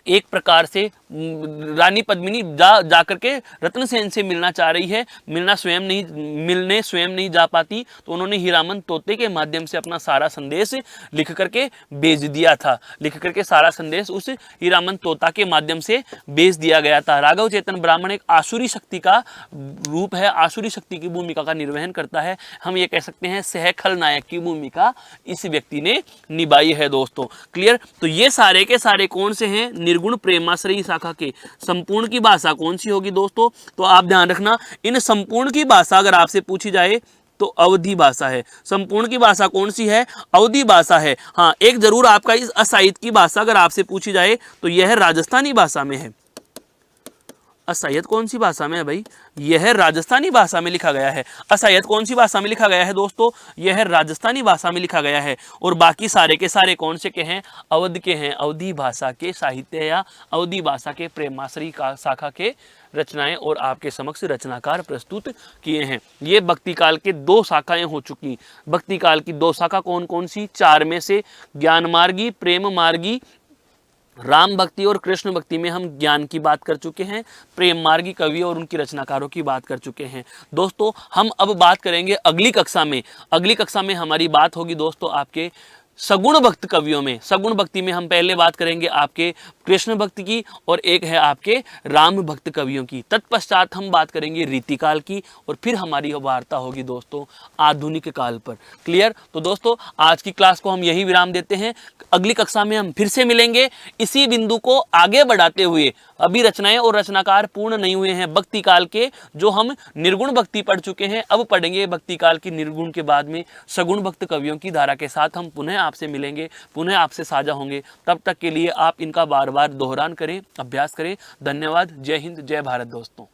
एक प्रकार से रानी पद्मिनी जाकर के रत्नसेन से मिलना चाह रही है, मिलने स्वयं नहीं जा पाती, तो उन्होंने हीरामन तोते के माध्यम से अपना सारा संदेश लिख करके भेज दिया था। लिख करके सारा संदेश उस हीरामन तोता के माध्यम से भेज दिया गया था। राघव चेतन ब्राह्मण एक आसुरी शक्ति का रूप है, आसुरी शक्ति की भूमिका का निर्वहन करता है। हम ये कह सकते हैं सह खलनायक की भूमिका इस व्यक्ति ने निभाई है दोस्तों। क्लियर? तो ये सारे के सारे कौन से हैं? निर्गुण प्रेमाश्रयी शाखा शाखा के संपूर्ण की भाषा कौन सी होगी दोस्तों? तो आप ध्यान रखना, इन संपूर्ण की भाषा अगर आपसे पूछी जाए तो अवधी भाषा है। संपूर्ण की भाषा कौन सी है? अवधी भाषा है। हाँ, एक जरूर आपका इस असाहित की भाषा अगर आपसे पूछी जाए तो यह राजस्थानी भाषा में है। असाहित कौन सी भाषा में है भाई? यह राजस्थानी भाषा में लिखा गया है। असाहित कौन सी भाषा में लिखा गया है दोस्तों? यह राजस्थानी भाषा में लिखा गया है। और बाकी सारे के सारे कौन से के हैं? अवध के हैं। अवधी भाषा के साहित्य या अवधी भाषा के प्रेमाश्री का शाखा के रचनाएं और आपके समक्ष रचनाकार प्रस्तुत किए हैं। ये भक्ति काल के 2 शाखाएं हो चुकी। भक्ति काल की 2 शाखा कौन कौन सी? 4 में से ज्ञान मार्गी, प्रेम मार्गी, राम भक्ति और कृष्ण भक्ति में हम ज्ञान की बात कर चुके हैं। प्रेम मार्गी कवियों और उनकी रचनाकारों की बात कर चुके हैं। दोस्तों हम अब बात करेंगे अगली कक्षा में। अगली कक्षा में हमारी बात होगी दोस्तों आपके सगुण भक्त कवियों में। सगुण भक्ति में हम पहले बात करेंगे आपके कृष्ण भक्त की और एक है आपके राम भक्त कवियों की। तत्पश्चात हम बात करेंगे रीतिकाल की और फिर हमारी वार्ता होगी दोस्तों आधुनिक काल पर। क्लियर? तो दोस्तों आज की क्लास को हम यही विराम देते हैं। अगली कक्षा में हम फिर से मिलेंगे इसी बिंदु को आगे बढ़ाते हुए। अभी रचनाएं और रचनाकार पूर्ण नहीं हुए हैं भक्ति काल के, जो हम निर्गुण भक्ति पढ़ चुके हैं। अब पढ़ेंगे भक्ति काल की निर्गुण के बाद में सगुण भक्त कवियों की धारा के साथ हम पुनः आपसे मिलेंगे, पुनः आपसे साझा होंगे। तब तक के लिए आप इनका बार बार दोहरान करें, अभ्यास करें। धन्यवाद। जय हिंद, जय भारत दोस्तों।